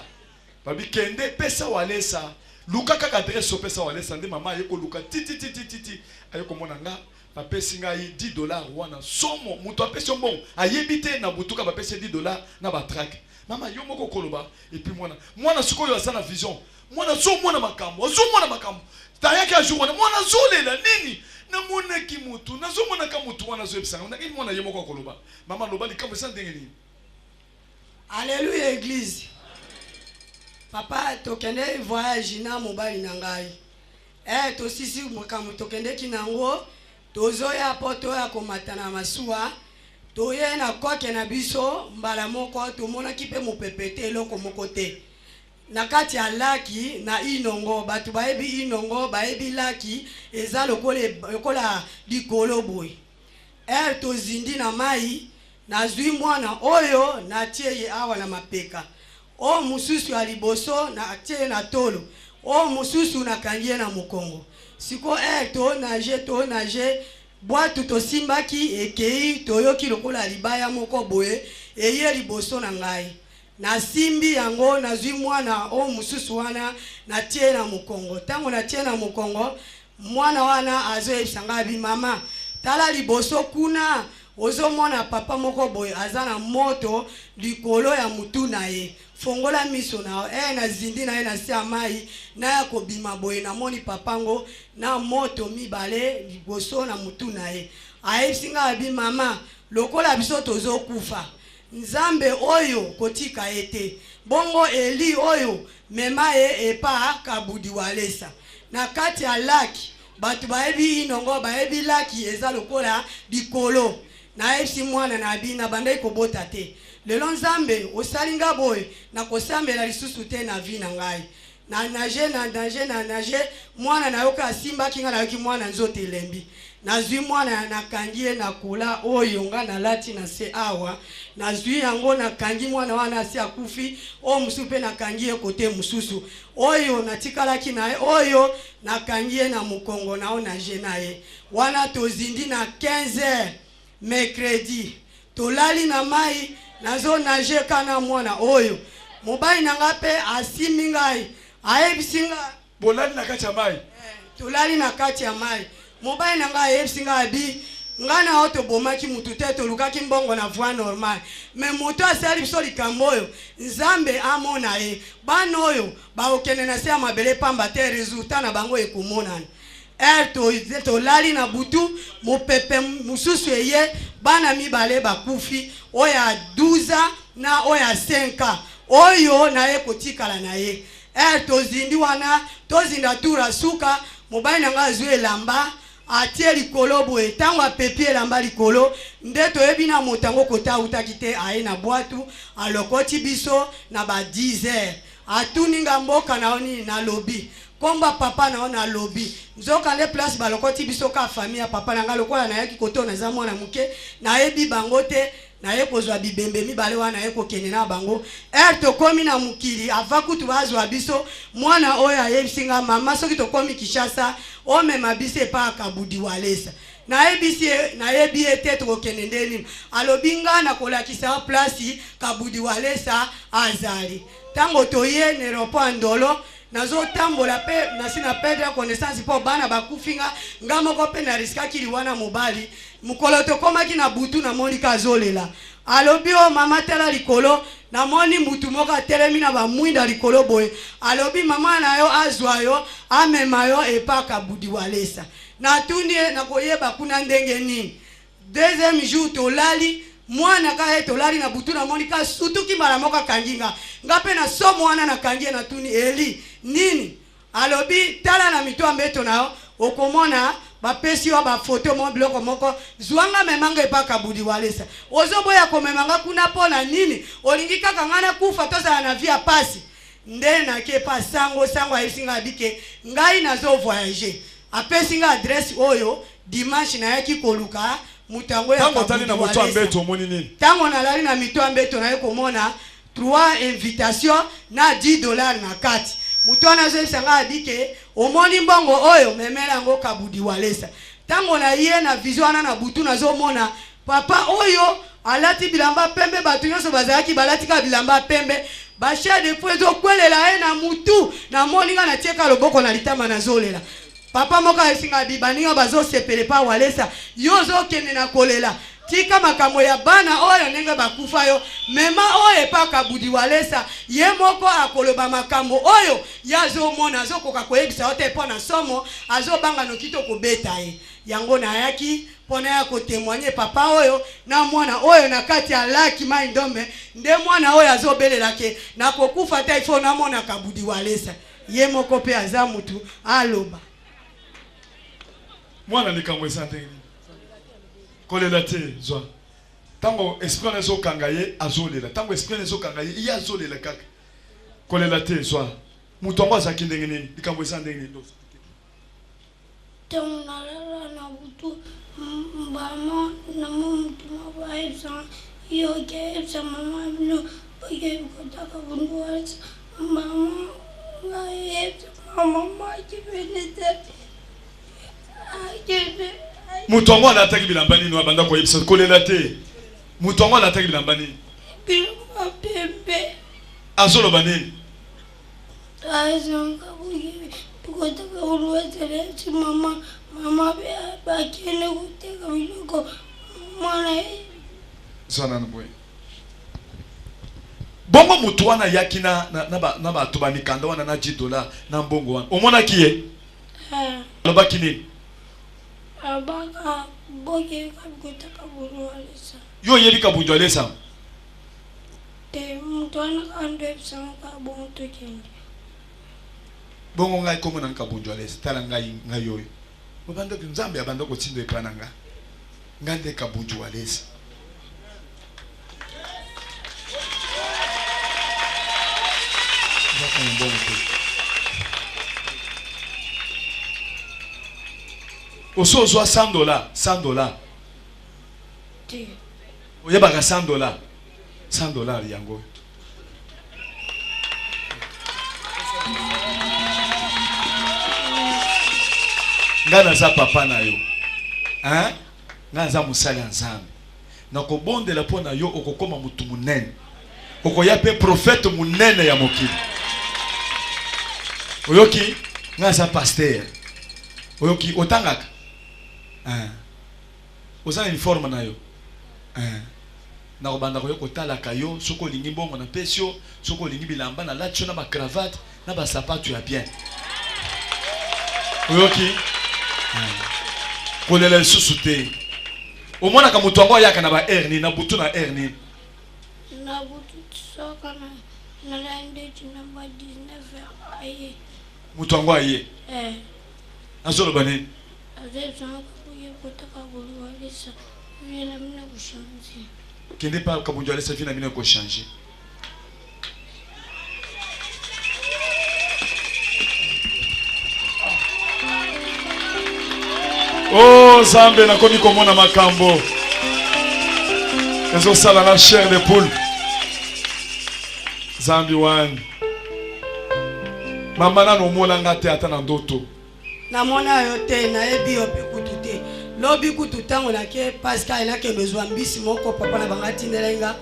babi kende pesa walesa luka kaka adresse so pesa walesa nde mama ayeko luka titi ayeko mona nga bapesi ngai $10 wana somo muto apesi mbongo ayebite na butuka bapesi $10 na ba track mama yo moko koloba et puis mwana sikoyo asana vision mwana zo mwana makambo tayaki a jour wana mwana zolela nini na mwana kimutu na zo mwana kamutu wana zo ebisanga na mwana ye moko koloba mama loba likambo sa ndenge nini. Alléluia église. Papa tokende voyage na mobali na ngai. To sisi makambo tokende kinango tozo ya poto ya komata na masuwa toye na koke na biso mbala moko tomona kipe mopepete eloko moko te. Na kati ya laki na inongo batu baebi inongo baebi laki eza lokola likolo boy. To zindi na mai na zui mwana oyo na tie ye awa na mapeka. O mususu ya liboso na tie na tolo. O mususu na kangie na mukongo. Siko to nage bwatu to simbaki ekei toyoki lokola libaya moko boye eye liboso na ngai. Na simbi yango na zui mwana o mususu wana na tie na mukongo. Tango na tie na mukongo mwana wana azo ebisanga bi mama tala liboso kuna ozo mwana papa moko boye azana moto likolo ya mutu na ye fongola miso na na zindi na ye na sia mai na ya kobima boye na moni papango na moto mibale liboso na mutu na ye ayesinga bi mama lokola biso tozo kufa nzambe oyo kotika ete bongo eli oyo mema ye epa kabudi walesa na kati ya laki batu baebi inongo baebi laki eza lokola likolo na esi mwana na bina bandai kobota te lelo nzambe osalinga boye na kosambela lisusu te na vi na ngai na nage mwana na yoka simba kinga na yoki mwana nzote lembi na zui mwana na kangie na kula oyo nga na lati na se awa na zui yango na kangi mwana wana si akufi o musupe na kangie kote mususu oyo na tikalaki na oyo na kangie na mukongo na o na jenaye wana tozindi na 15h mercredi tolali na mai nazo nage kana mwana oyo mobali nanga pe asimi ngai ayebisinga bolali na kati ya mai tolali na kati ya mai mobali nanga ayebisinga abi ngana oto bomaki mutu te tolukaki mbongo na voie normal mais mutu asali biso likambo oyo nzambe amona ye bana oyo baokende na se ya mabele pamba te resultat na bango ekomonana tolali na butu mopepe mususu eye bana mibale bakufi oya 12 na oya 5 oyo na ye kotikala na ye tozindi wana tozinda tura suka mobali nanga azwi elamba atie likolo boye tango apepi elamba likolo nde toyebi na motango kotautaki te aye na bwatu alokoti biso na ba 10h atuninga mboka na oni na lobi komba papa na ona lobi nzoka nde place balokoti biso ka famille ya papa nanga lokola na yaki kotona za mwana muke na yebi bango te na ye kozwa bibembe mibale wana ye kokende na bango tokomi na mukili ava kutu bazwa biso mwana oyo ayebisinga mama soki tokomi Kishasa omema biso epa kabudi walesa na yebi ete tokokende ndeni alobi nga na kolakisa place kabudi walesa azali tango toye na aéroport Ndolo nazo tambola pe nasina perdre connaissance po bana bakufinga ngamoko pe na riskaki liwana mobali mukolo tokomaki na butu na moni kazolela alobi o mama tela likolo na moni mutu moka telemi na ba mwinda likolo boye alobi mama na yo azwa yo amema yo epaka budi walesa na tundi na koyeba kuna ndenge nini deuxième jour tolali mwana ka tolali na butu na moni ka sutuki mara moka kanginga ngape na so mwana na kangie na tuni eli nini alobi tala na mito ambeto nao okomona bapesi yo ba photo mo biloko moko zwanga memanga epa kabudi walesa ozoboya komemanga kuna pona nini olingi kaka ngana kufa toza na vie pasi nde na ke pa sango ayisinga bike ngai nazo voyager apesi nga adresse oyo dimanche na yaki koluka mutango ya tango tali na moto ambeto moni nini tango na lali na mito ambeto na yeko mona 3 invitations na $10 na kati muto na zo sanga abike omoni mbongo oyo memela ngo kabudi walesa tango na ye na vision na butu na zo mona papa oyo alati bilamba pembe batu nyonso bazaki balati ka bilamba pembe ba chef de fou zo kwelela ye na mutu na moninga na tieka loboko na litama na zolela papa moka esinga bibaninga bazo sepele pa walesa yo zo kende na kolela tika makambo ya bana oyo ndenge bakufa yo mema oyo epa kabudi walesa ye moko akoloba makambo oyo yazo mona azokoka koyebisa ote mpo na somo azobanga nokito kobeta ye yango na yaki pona ya kotémoigner papa oyo na mwana oyo na kati ya laki mai ndombe nde mwana oyo azobelelake na kokufa ta ifo na mona kabudi walesa ye moko pe aza mutu aloba mwana likambo esante kolela te zwa tango esprit na zo kanga ye azolela tango esprit na zo kanga ye ya azolela kaka kolela te zwa mutongo azaki ndenge nini likambo esante ndenge nini tango nalala na butu mbama na mutu mabaisa yoke sa mama bino bage kotaka bunduasa mama ngaye mama maji benete mutongo anataki bilamba nini wabanda koyebisa kolela te mutongo anataki bilamba nini bilamba pembe azoloba nini azonga buye kotaka uruwetele si mama bakene kuteka biloko mwana zana na boye bongo mutu wana yaki na bato bamikanda wana na $10 na mbongo wana omonaki ye alobaki nini abaka boke kutaka buruwalesa yo yebi kabundu alesa te mutu wana kando ebisanga bongo tokende bongo ngai komo na kabundu alesa tala ngai oyo obanda nzambe abanda kotindo epananga ngande kabundu alesa oso zwa $100 oyebaka $100 yango nga naza papa na yo nga naza mosali ya nzambe nakobondela mpo na yo okokoma mutu munene okoya mpe profete munene ya mokili oyoki nga naza paster oyoki otangaka oza na uniforme na yo nakobanda koyo kotalaka yo soki olingi mbongo na pesi yo soki olingi bilamba na lati yo na bacravate na basapato ya bien oyoki kolela lisusu te omonaka moto yango ayaka na ba air nini na butu na air nini na butu soka na landeti na ba 19 aye moto yango aye azoloba nini azezanga kuye kutaka kuliwalisa vina mina kushanzi kende pa kabundu alesa vina mina koshange oh zambe nakomi komona makambo ezosala na chair de poule zambi wani mama nano omonanga te ata na ndoto namona yo te nayebi yo mpe kutu te lobi kutu ntango nake pascal nakende ozwa mbisi moko papa na banga tindelenga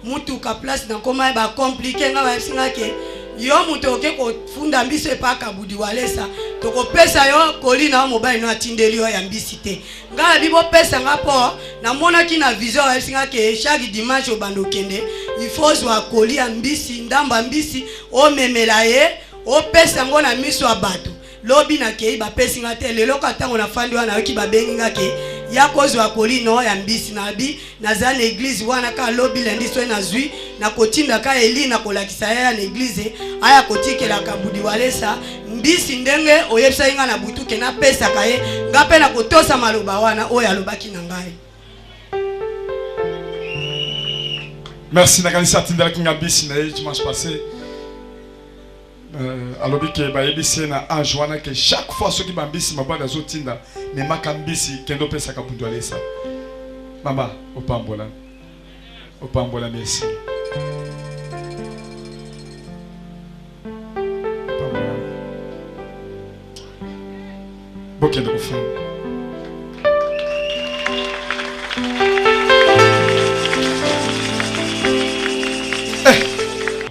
mutuka place nakoma bakomplike nga bayebisingake yo mutu oke kofunda mbisi epa kabudi walesa tokopesa yo koli na yo mobali no atindeli yo ya mbisi te nga nabi bopesa nga mpo namonaki na vision bayebisingake chaque dimanche obanda okende ifo ozwa koli ya mbisi ndamba mbisi omemela ye opesa yango na miso ya bato lobi na kei bapesi nga te lelo ka tango na fandi wana yoki babengi nga ke ya kozwa kolino ya mbisi na bi naza na église wana ka lobi lundi so na zui na kotinda ka eli na kolakisa ya na église aya kotikela kabudi walesa mbisi ndenge oyebisa inga na butuke na pesa kaye ngape na kotosa maloba wana oya lobaki na ngai. Merci nakanisa tindala kinga bisi na dimanche passé. Alors que bayebisi na age wana que chaque fois ceux qui bambisi mabanda zotinda ne makambisi kendo pesa kabundu alesa. Mama opambola merci. Bokendo kufanya.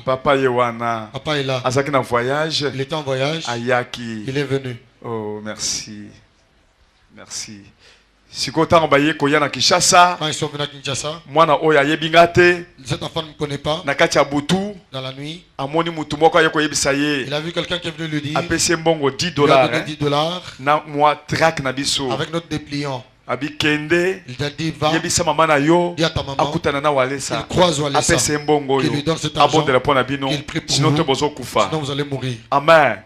Papa Yewana. Papa est là. Azaki na voyage. Il était en voyage. Ayaki. Il est venu. Oh, merci. Merci. Siko tango baye koya na Kinshasa. Quand ils sont venus à Kinshasa, mwana oyo ayebinga te. cet enfant ne me connaît pas. Na kati ya butu. Dans la nuit, amoni mutu moko aye koyebisa ye. il a vu quelqu'un qui est venu lui dire. Apese mbongo $10. Il a donné $10. Na mwa track na biso. Avec notre dépliant. Abi kende. Il t'a dit va. Yebisa mama na yo. Dis à ta maman. Akutana na walesa. Il croise Walesa. Apese mbongo yo. Qu'il lui donne cet argent. Abondela pona bino. Qu'il prie pour Sinon vous. te bozo kufa. Sinon vous allez mourir. Amen.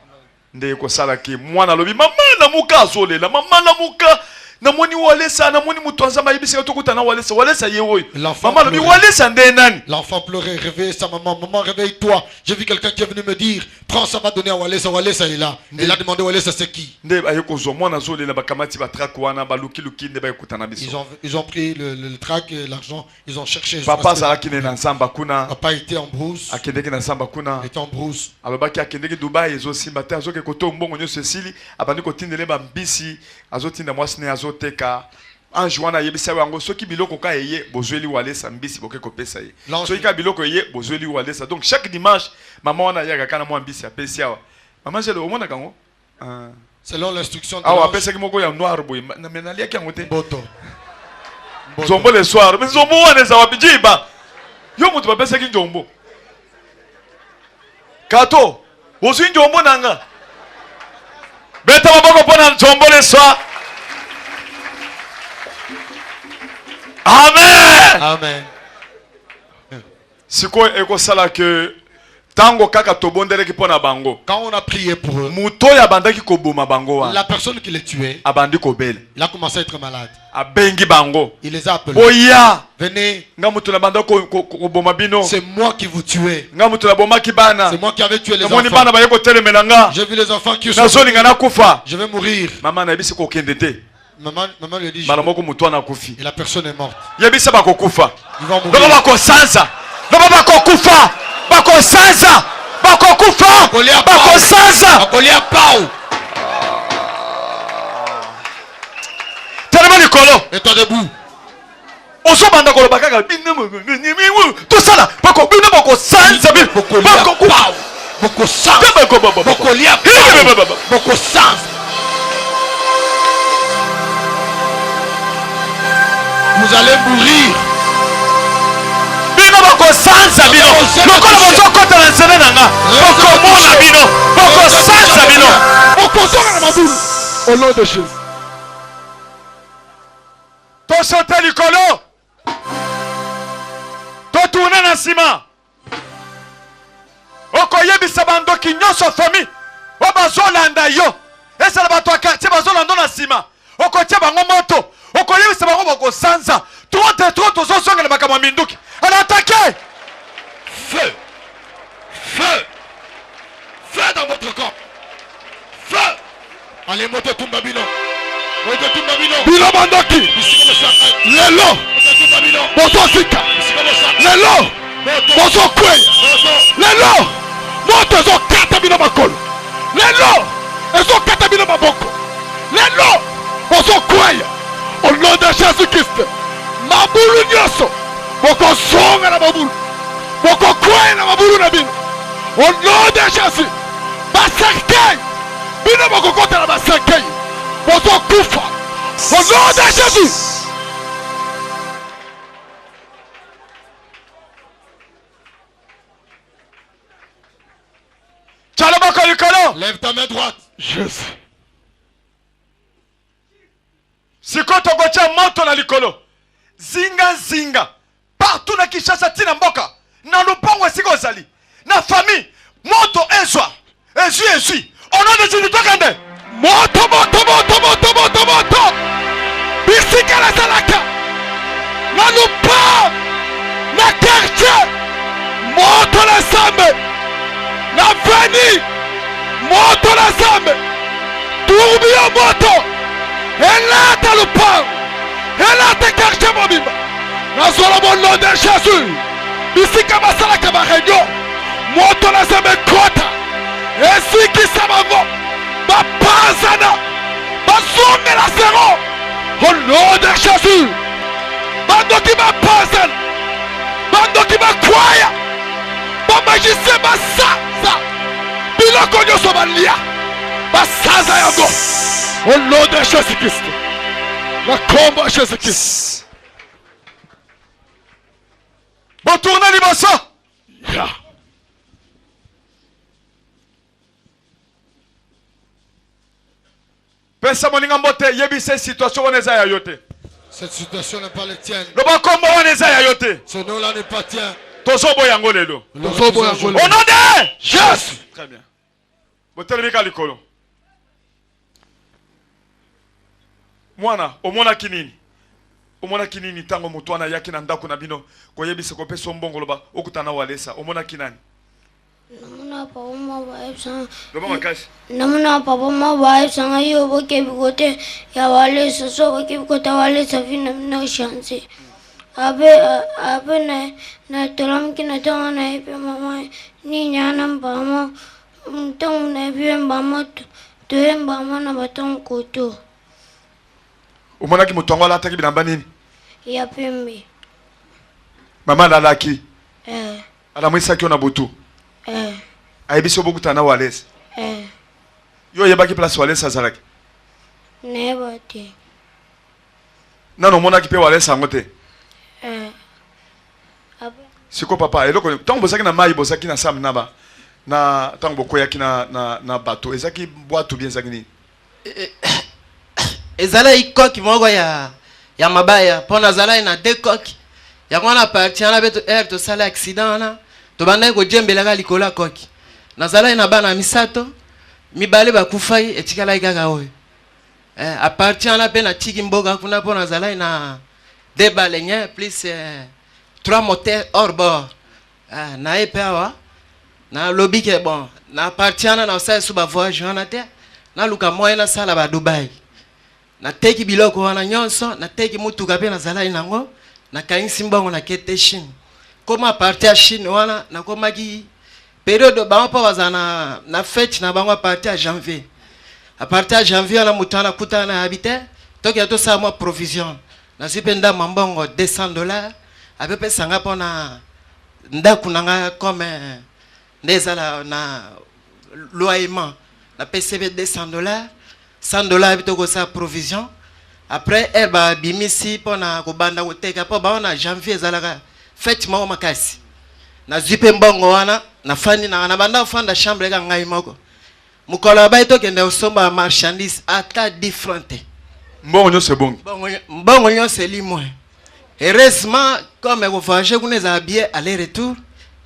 Nde kosala ki mwana lobi mama na muka azolela mama na muka na moni walesa na moni mutu anzamba yebisa tokuta na walesa ye oyo mama lobi walesa nde nani. L'enfant pleurait, réveillait sa maman. Maman, réveille-toi. J'ai vu quelqu'un qui est venu me dire prends ça, va donner à Walesa. Walesa est là. Il a demandé Walesa c'est qui. Nde aye kozo mwana azolela bakamati ba track wana ba luki nde ba ekuta na biso. Ils ont pris le trac et l'argent. Ils ont cherché. Papa zalaki ne na nzamba kuna. Papa était en brousse. Akendeki na nzamba kuna. Il était en brousse. Alobaki akendeki Dubai ezosimba te azoke koto mbongo nyonso esili abandi kotindele ba mbisi azotinda mwasi ne azoteka. Ange wana yebisa wango soki biloko ka eye bozweli walesa mbisi boke kopesa ye. Soki ka biloko eye bozweli walesa. Donc chaque dimanche maman wana yaka kana mwa mbisi apesi awa. Maman jelo omona kango. Selon l'instruction de l'ange. Awa apesa ki moko ya noir boy. Na menali yaki yango te. Boto. Zombo le soir. Mais zombo wana za wapijiba. Yo mutu bapesa ki njombo. Kato. Bozwi njombo nanga. Beta maboko pona njombo le soir. Amen. Amen. Siko eko sala que tango kaka tobondeleki pona bango. Quand on a prié pour eux, muto ya bandaki koboma bango wa. La personne qui les tuait, abandi kobele. Il a commencé à être malade. Abengi bango. Il les a appelés. Oya. Venez. Nga mutu na banda koboma bino. C'est moi qui vous tuez. Nga mutu na boma ki bana. C'est moi qui avais tué les enfants. Moni bana ba yeko telemela nga. J'ai vu les enfants qui sont. Nazolinga na kufa. Je vais mourir. Maman na bisi ko kendete. Maman lui dit. Et la personne est morte. Ils vont mourir. Bako sansa. Tellement de colo. Et toi debout. Ozobanda ko bakaka tout ça là bako bino bako sansa bako sansa bako lia bako sansa. Vous allez mourir. Bino bako sansa bino. Lokola bozo kota na nzela nanga. Bako mona bino. Bako sansa bino. Bako zonga na mabulu. Au nom de Jésus. To sauter likolo. To tourner na sima. Oko yebisa bandoki nyonso fami. Obazolanda yo. Esa la bato akati bazolanda na sima. Oko tia bango moto. Oko yebisa bango bako sansa. Trop tozosonga na makambo minduki. Allez attaquer. Feu. Feu. Feu dans votre corps. Feu. Allez montez tumba bino. Montez tumba bino. Bilo bandoki. Lelo. Bozo sika. Lelo. Bozo kwe. Lelo. Moto zo kata bino makolo. Lelo. Ezo kata bino maboko. Lelo. Bozo kwe. Au nom de Jésus-Christ. Mabulu nyoso. Boko songa na mabulu. Boko kwe na mabulu na bino. Au nom de Jésus. Basekei. Bino boko kota na basekei. Bozo kufa. Au nom de Jésus. Lève ta main droite. Jésus. Sikoto gocha moto na likolo. Zinga zinga. Partout na Kinshasa tina mboka. Na lupongo siko zali. Na famille. Moto ezwa. Ezui. Au nom de Jésus tokende. Moto. Bisika la salaka. Na lupa. Na quartier. Moto la sambe. Na veni. Moto la sambe. Tourbillon moto. Elata lupa. Elata quartier mobimba. Na zola mon nom de Jésus. Bisika basalaka ba réunion. Moto la sambe kota. Esiki sabavo. Ba pazana. Ba zonge la zéro. Au nom de Jésus. Bando qui va pazana. Bando qui va kwaya. Ba magicien ba sa. Biloko nyoso ba lia. Ba saza yango. Au nom de Jésus-Christ. La combat à Jésus-Christ. Bon tourner liboso. Yeah. Pesa moninga mbote yebise situation oneza ya yote. Cette situation n'est pas la tienne. Le bakombo oneza ya yote. Ce nom-là n'est pas tien. Tozobo yango lelo. Au nom de Jésus. Très bien. Botelebika likolo. Mwana omona kinini. Omona kinini tango mutu wana yaki na ndako na bino koyebisa ko pesa mbongo loba okutana walesa. Omona kinani. Namuna papa mabaye Loba makashi. Namuna papa mabaye sanga yo boke bikote ya wale so boke bikote wale savina na chance. Abe na tolam kina tonga na ipe mama ni nyana mbama mtong na ipe mbama tuwe mbama na batong koto. Omona ki mutu ngala ataki bilamba nini? Ya pembe. Mama lalaki. Ala mwisa ki ona butu. Ayebiso bokutana walesa. Yo yebaki place walesa azalaki. Neba te. Nano mona ki pe walesa ngote. Siko papa eloko tango bosaki na mai bosaki na sam naba na tango bokoyaki na bateau ezaki boîte bien ezaki ni. Ezala ikoki moko ya mabaya pona zala na deux koki. Ya kwana parti ana beto to sala accident na to banda ko jembela likola koki. Na zala na bana misato mibale bakufai etikala ikaka oyo. A partir ana pe na tiki mboka kuna pona zala na deux balenyens plus 3 moteurs hors bord. Na epewa na lobby ke bon na parti ana na sa suba voyage na te na luka moya na sala ba Dubai. Na teki biloko wana nyonso na teki mutuka pe na zalai nango na kainsi mbongo na kete Chine. Koma parti ya Chine wana na koma ki période ba pa wazana na fête na bangwa parti ya janvier. A partir ya janvier na mutana kutana na habiter toki ato sa mo provision. Na sipenda mambongo $200 apepe sanga pona ndaku nanga comme ndezala na loyer na PCB $200 $100 bitoko sa provision. Après elle ba bimisi pona ko banda ko teka po ba na janvier zalaka fête moko makasi. Na zipe mbongo wana na fani na banda fanda chambre ka ngai moko. Mukola ba ito kende osomba marchandise ata different. Mbongo nyo c'est bon. Mbongo nyo c'est limo. Heureusement comme ko voyager kuneza bien aller retour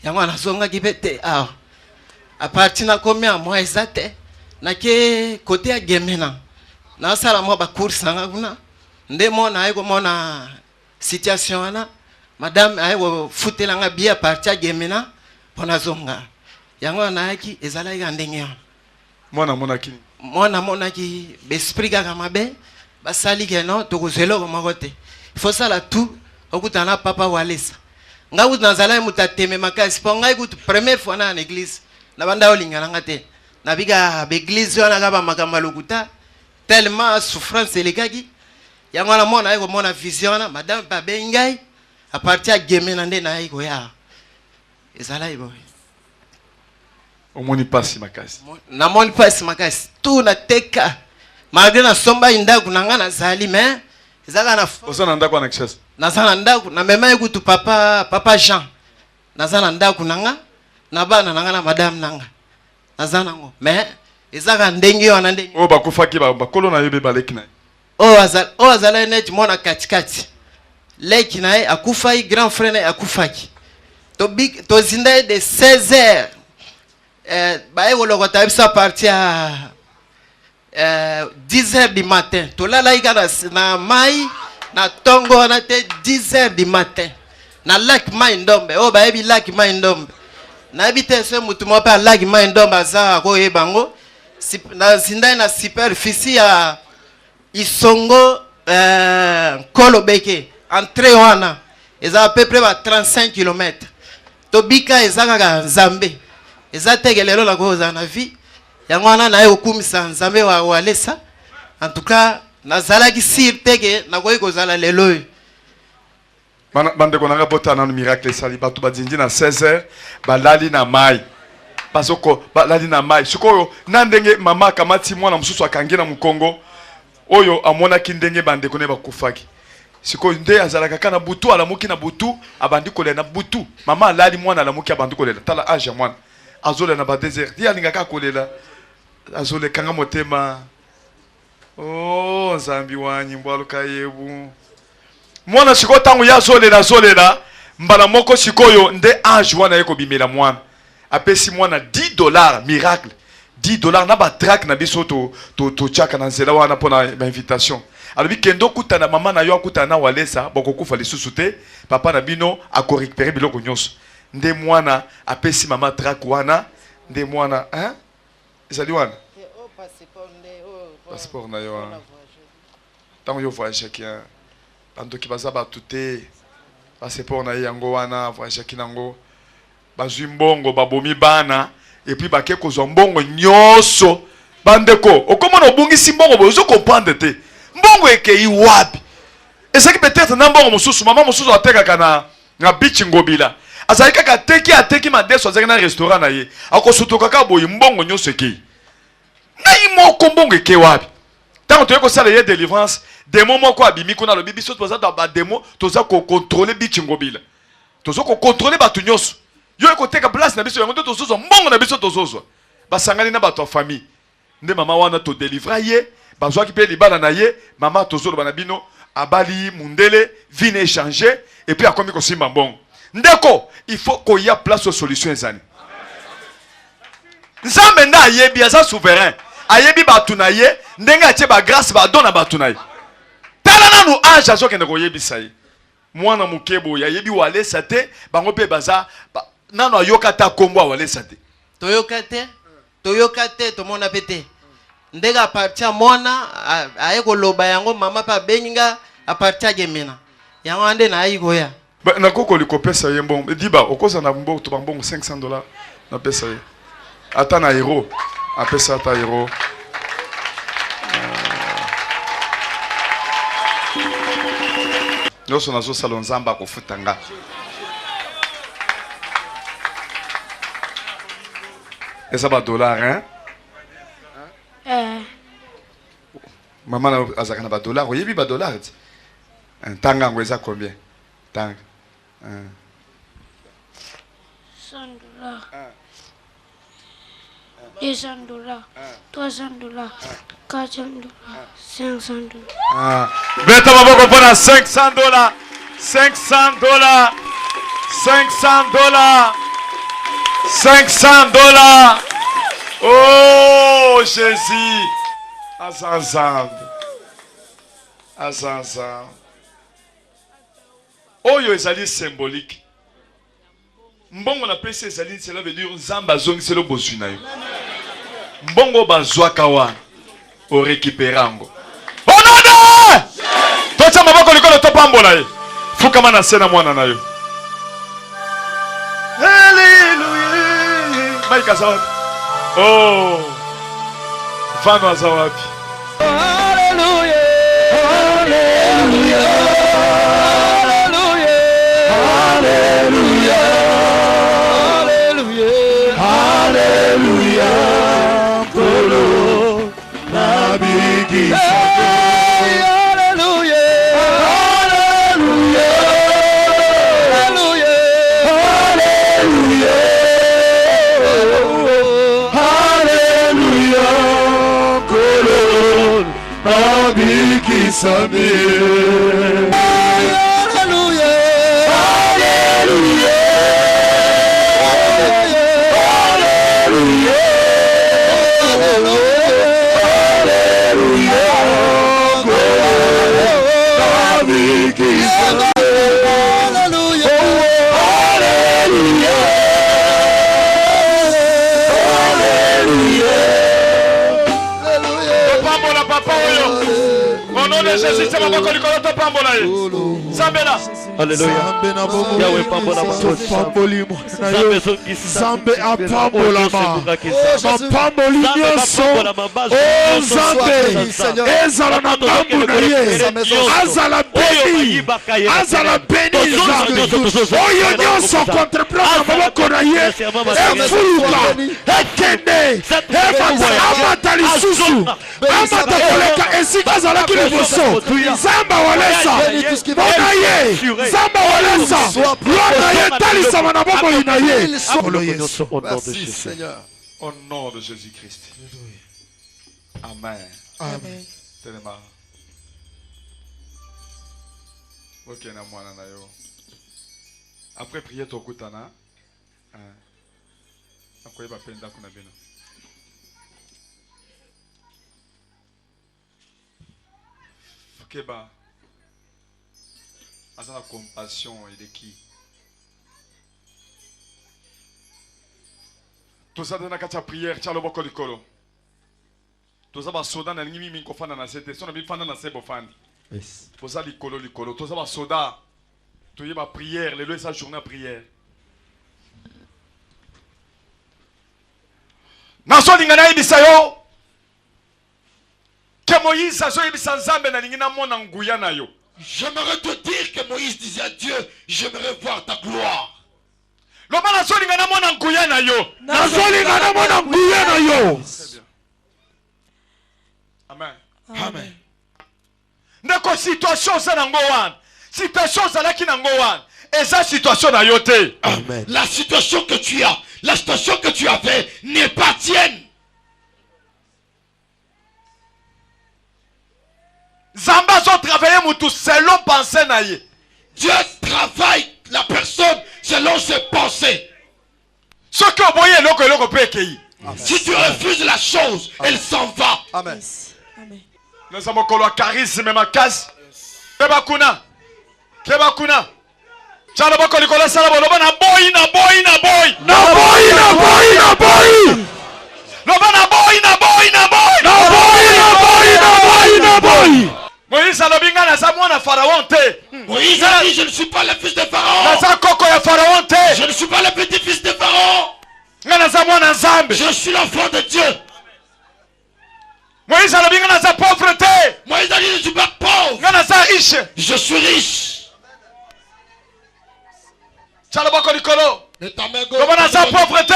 yango na zonga kipete ah. A partir na combien mois exact na ke côté ya Gemena na sala mo ba course nga kuna ndemo na ayiko mona situation wana madame ayiko futela nga bia parti ya Gemena pona zonga yango na yaki ezala ya ndenge mona mona ki esprit kaka mabe basali ke no to kozelo ko makote faut ça la tout okutana papa walesa nga utana zala mutateme makasi po ngai kutu première fois na église na banda olingana ngate na biga l'église wana kaba makamba lokuta tellement souffrance elekaki yango na mona ayiko mona vision na madame pa bengai a partir ya Gemena nde na ayiko ya ezala ibo omoni pasi makasi na moni pasi makasi tout na teka malgré na somba indaku nanga na zali mais ezaka na osana ndako na Kinshasa nazana ndaku na mema ekutu papa Jean nazana ndaku nanga na bana nanga na madame nanga nazana ngo mais ezaka ndenge wana ndenge o bakufaki bakolo na yebe baleki na o azala net mwana katikati leki na ye akufaki grand frère na ye akufaki tozinda de 16h baye kolokota biso parti ya 10h du matin tolala ika na mai na tongo wana te 10h du matin na laki mai ndombe o bayebi laki mai ndombe nayebi te se mutu moko mpe alaki mai ndombe aza akoyeba ngo nazinda na superficie ya Isongo Kolobeke entrée wana eza à peu près 35 km tobika eza kaka Nzambe eza teke lelo na koza na vie yango wana na ye okumisa Nzambe wa walesa en tout cas nazalaki sir teke na koyi kozala lelo bande konanga botana na miracle sali bato badindi na 16h balali na mai parce que balali na mai sikoyo na ndenge mama kamati mwana mususu akangi na mukongo oyo amonaki ndenge bandeko ne bakufaki sikoyo nde azalaka kana butu alamuki na butu abandi kolela na butu mama alali mwana alamuki abandi kolela tala age ya mwana azolela na ba desert dia lingaka kolela azole kanga motema oh Nzambi wanyi mbwaluka yebu mwana sikoyo tangu ya zolela mbala moko sikoyo nde age wana yeko bimela mwana apesi mwana $10 miracle $10 na ba track na biso to chaka na nzela wana pona ba invitation alobi kendo kutana mama na yo akutana na walesa boko kufa lisusu te papa na bino ako récupérer biloko nyonso nde mwana apesi mama track wana nde mwana hein ezali wana passeport na yo tango yo voyage kia andoki baza batu te passeport na yango wana voyage kinango bazwi mbongo babomi bana et puis bake kozwa mbongo nyonso bandeko okomona obungisi mbongo bozo comprendre te mbongo ekei wapi ezaki peut-être na mbongo mosusu mama mosusu atekaka na beach ngobila azali kaka ateki madeso azali na restaurant na ye akosutoka kaka boyi mbongo nyonso ekei ngai moko mbongo ekei wapi tango toye kosala ye délivrance demo moko abimi kuna lobi biso toza da ba demo toza ko contrôler beach ngobila toza ko contrôler batu nyonso yo ekoteka place na biso yango nde tozozwa mbongo na biso tozozwa basangani na bato ya famille nde mama wana todélivra ye bazwaki mpe libala na ye mama tozoloba na bino abali mundele vie na échanger et puis akomi kosimba mbongo ndeko il faut koya place aux solutions ezali Nzambe nda ayebi aza souverain ayebi batu na ye ndenge atie bagrâce badona batu na ye tala nanu age azokende koyebisa ye mwana mukebo yayebi walesa te bango mpe baza nano ayoka ta kombo walesa te toyoka te tomona pe te ndenge apartia mwana aye koloba yango mama pa benga apartia gemena yango ande na ayi koya nakoko likopesa ye mbongo diba okoza na mbongo to mbongo $500 na pesa ye ata na euro apesa ata euro nyonso nazosala Nzambe akofuta nga eza $, hein? Maman azaka na $, oyebi $, tanga yango eza combien tanga $100, $200, $300, $400, $500. Beta maboko pona $500, $500, $500, $500. Oh Jésus, azanzambe, azanzambe. Oyo ezali symbolique. Mbongo na pesi ezali cela veut dire Nzambe azongiselo bozwi na yo. Mbongo bazwaka wana o récupérango. Onode! Tocha maboko likolo topambola ye. Fukama na sena mwana na yo. Hallelujah. Maika zawapi? Oh. Vano zawapi? Hallelujah. Hallelujah. Hallelujah. Hallelujah. Hallelujah. Polo la bigi. Hallelujah. Au nom de Jésus, c'est ma voix du corps de Pambola. Zambela. Alléluia. Yahweh pambola mapamboli Zambe apambola mapamboli nyonso o Zambe ezala na ngambu na ye azala beni oyo nyonso contemple na maboko na ye efuluka ekende amata lisusu amata koleka esika azalaki liboso Zamba walesa mpona ye Zamba walesa lwana ye talisama na bomoi na ye. Merci Seigneur. Au nom de Jésus-Christ. Amen. Amen. Tellement. Ok, na mwana na yo. Après prier tokutana. Akoye ba penda kuna bino. Keba. Asa la compassion et de qui? Tout ça dans la prière, tu as le boko du colo. Tout ça va soda na nimi min kofana na sete, so na bi fana na sebo fan. Yes. Tout ça li colo. Tout ça va soda. Tu y ma prière, les deux sa journée à prière. Naso lingana ibisa yo. Que Moïse a zo ibisa Nzambe na lingina mona nguya na yo. J'aimerais te dire que Moïse disait à Dieu, j'aimerais voir ta gloire. Amen. Amen. Ndeko situation ça nango wan. Situation ça là qui nango wan. Et ça situation na yote. Amen. La situation que tu as, la situation que tu as fait n'est pas tienne. Zamba zo travailler mutu selon pensée na ye. Dieu travaille la personne selon ses pensées. Ce que vous voyez, loko peut ekei. Si tu refuses la chose, elle s'en va. Amen. Nous avons kolo charisme makasi. Keba kuna. Chalo bako likola sala boloba na boy. Loba na boy. Moïse a l'obinga na sa mwana Pharaon te. Moïse a dit, je ne suis pas le fils de Pharaon. Na sa koko ya Pharaon te. Je ne suis pas le petit-fils de Pharaon. Na sa mwana Nzambe. Je suis l'enfant de Dieu. Moïse a l'obinga na sa pauvreté. Moïse a dit, je ne suis pas pauvre. Na sa riche. Je suis riche. Chalabako likolo. Loba na sa pauvreté.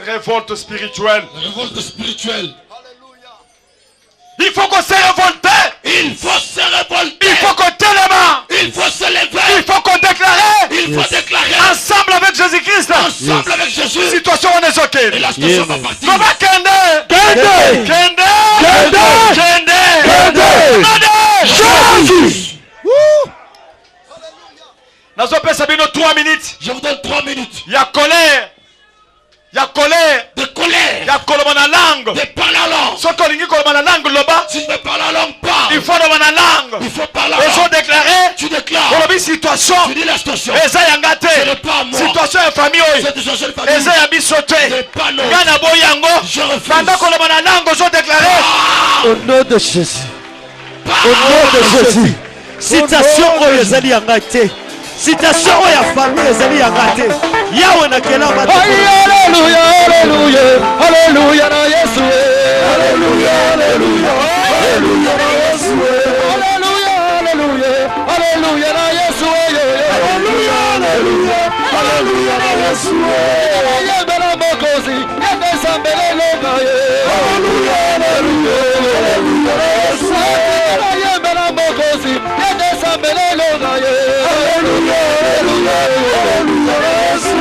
Révolte spirituelle. Il faut qu'on se révolte. Il faut se révolter. Il faut qu'on téléma. Il faut se lever. Il faut qu'on déclare. Il faut déclarer. Ensemble avec Jésus-Christ. Ensemble avec Jésus. Situation on est ok. Et la situation va partir. Nova Kende. Jésus. Nazope Sabino 3 minutes. Je vous donne 3 minutes. Il y a colère. De colère. Il y a kolomana langue. De parler en langue. Si je ne parle en langue pas. Il faut parler en langue. Il faut parler en langue. Tu déclares. Situation. Tu dis la situation. Ce n'est pas moi. Situation de famille. C'est une situation de famille. Ce n'est pas nous. Je refuse. Au nom de Jésus. Au nom de Jésus. Citation oyo ezali yanga te. Citation oyo ya famille ezali yanga te. Yawe na kela ba. Alléluia, alléluia. Alléluia na Yesu. Alléluia, alléluia. Alléluia na Yesu. Alléluia, alléluia. Alléluia na Yesu. Alléluia, alléluia. Alléluia na Yesu. Yebela mokozi, yebesa mbele longa ye. Alléluia, alléluia. Alléluia na Yesu. Yebela mokozi, yebesa mbele longa ye. Alléluia, alléluia. Alléluia na Yesu.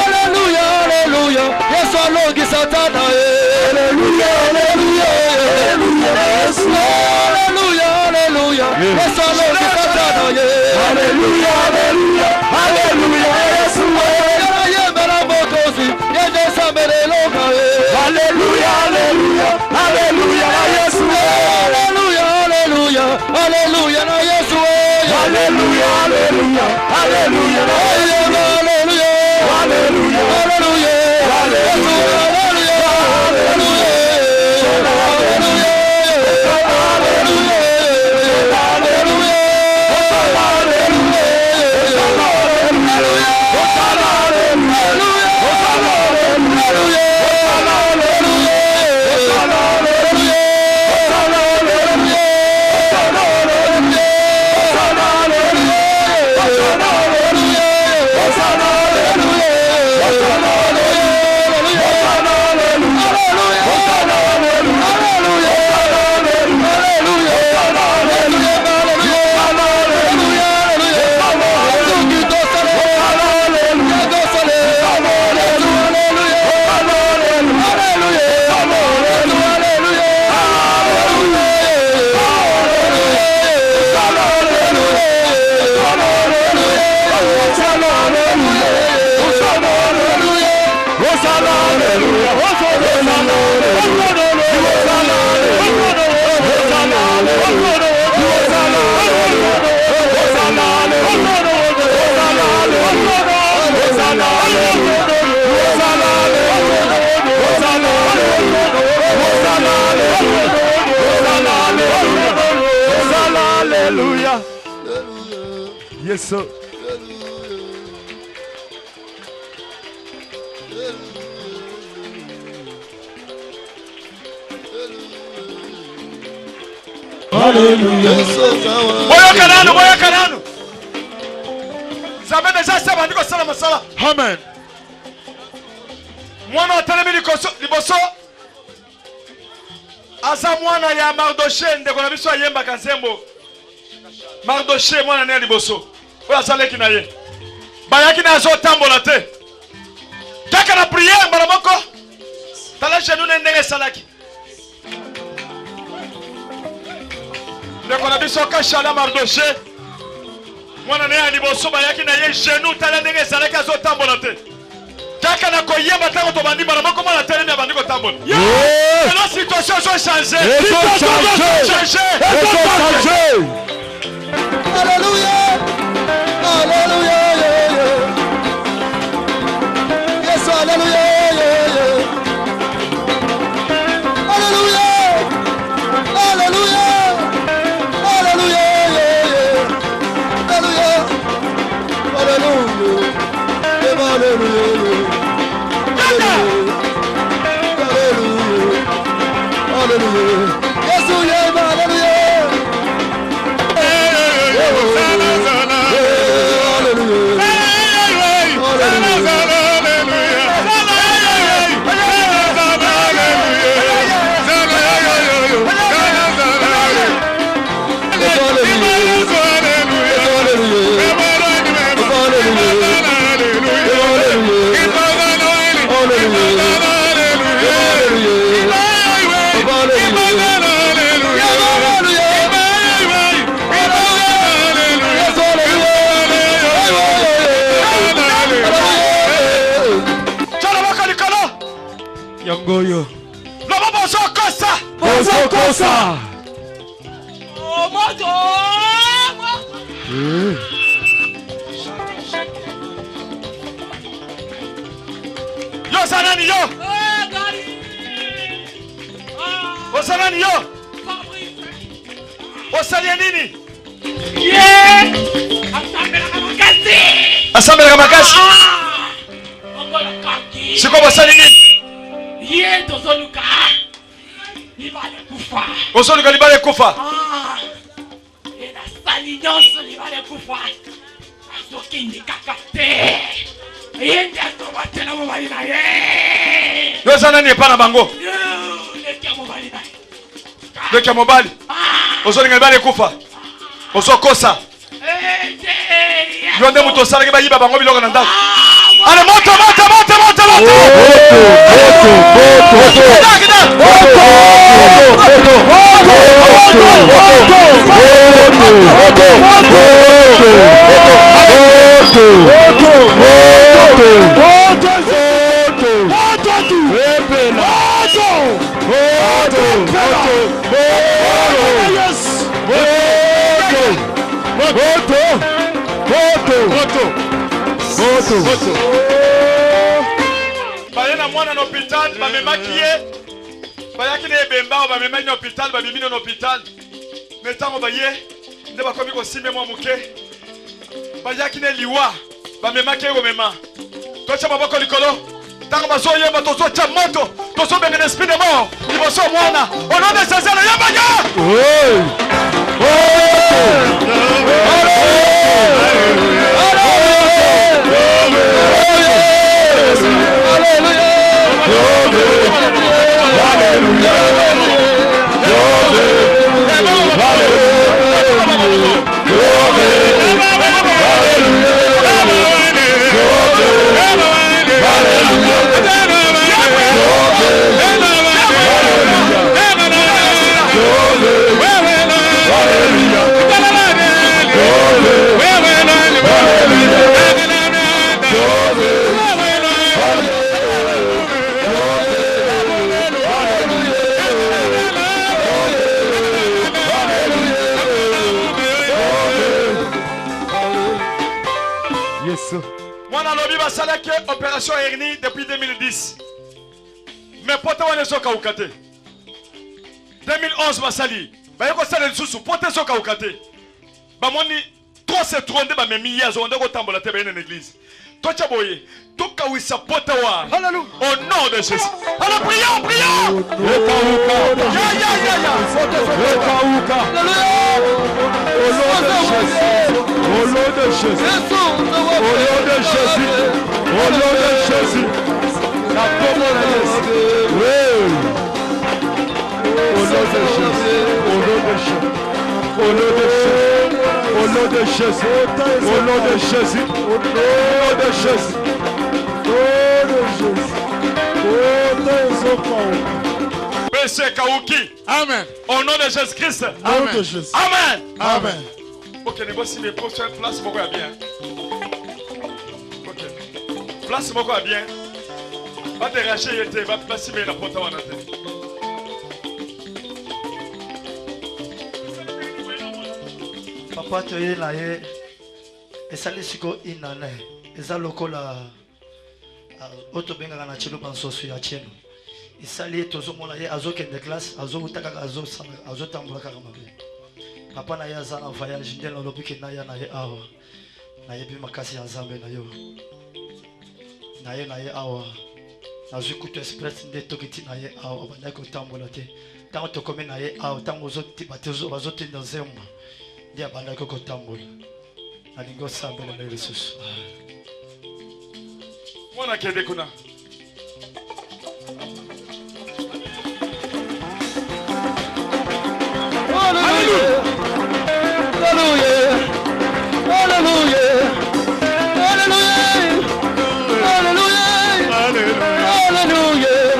Alléluia, alléluia. Yesu alongisa Alléluia, Alléluia, Alléluia, Yesu. Alléluia, Alléluia, Alléluia, Yesu. Alléluia, Alléluia, Alléluia, Yesu. Alléluia, Alléluia, Alléluia, Alléluia, Alléluia. Yes, sir. Alléluia. Boya kanano. Zabe déjà ça bandiko sala masala. Amen. Mwana otelemi liboso. Asa mwana ya Mardoché ndeko na biso ayemba kansembo. Mardoché mwana ne liboso. Oya saleki na ye. Bayaki na zo tambola te. Kaka na prière mbala moko. Tala chez nous ndenge salaki. Ndeko na biso kashala Mardoché. Mwana ne ya liboso bayaki na ye genou tala ndenge salaki zo tambola te. Kaka na koyeba tango to bandi mbala moko mwana telemi bandi ko tambola. La situation a changé. Alléluia. Alléluia. Yes, alléluia. Alléluia. Alléluia. Alléluia. Alléluia. Alléluia. Yangoyo. Lobo bozo kosa. Bozo kosa. Oh moto. Yo sanani yo. O sanani yo. O sali nini? Asambela kama kasi. Siko bosali nini? Ye tozoluka libale kufa. Ozoluka libale kufa. Ena sali nyonso libale kufa. Azokindi kaka te. Yende atobatela mobali na ye. Yo sanani epana bango. Lekia mobali na ye. Lekia mobali. Ozolinga libale kufa. Ozokosa. Yo nde muto osalaki bayiba bango biloko na ndako. Allez, monte. Bayena mwana na hôpital, bamemaki ye. Bayaki na ebemba, bamemaki na hôpital, babimi na hôpital. Mais ntango baye, nde bakomi kosimba mwa moke. Bayaki na liwa, bamemaki ye komema. Tocha maboko likolo. Ntango bazoyemba tozotya moto, tozobenga na esprit de mort. Liboso mwana, au nom de Jésus, yemba ya! Moi, dans le salaki opération hernie depuis 2010. Mais pourtant, on est sur Kaukate. 2011, Masali. Bah, yoko sale sous pourtant sur Kaukate. Bah, mon ni trop c'est trop de bah, mes milliards, on doit autant la tête dans l'église. Toi, Tchaboye, tout kawi sa potawa. Alléluia. Au nom de Jésus. Alors, prions. Au nom de Jésus. Au nom de Jésus. La commande est oui. Au nom de Jésus. Au nom de Jésus. Au nom de Jésus. Au nom de Jésus. Au nom de Jésus. Monsieur Kauki. Amen. Au nom de Jésus-Christ. Amen. Amen. Amen. Ok, négocie les prochaines places, beaucoup à bien. Ok. Place beaucoup à bien. Va te racher, va passer la porte à la tête. Papa, tu es là, et ça les siko inane. Et ça lokola. Otobenga na chelo bansoso ya chelo. Isali tozomona ye azokende classe, azokutaka azotambola kaka mabe. Papa na ye aza na voyage nde na lobi ke na ya na ye awa. Na ye bi makasi ya Nzambe na yo. Na ye awa. Na zikutu express nde tokiti na ye awa banda kotambola te. Tango tokome na ye awa tango bazotinda nzembo. Ndi abanda kotambola. Na lingo sambela na lisusu. Mwana kende kuna. Hallelujah. Hallelujah. Hallelujah. Hallelujah. Hallelujah. Hallelujah.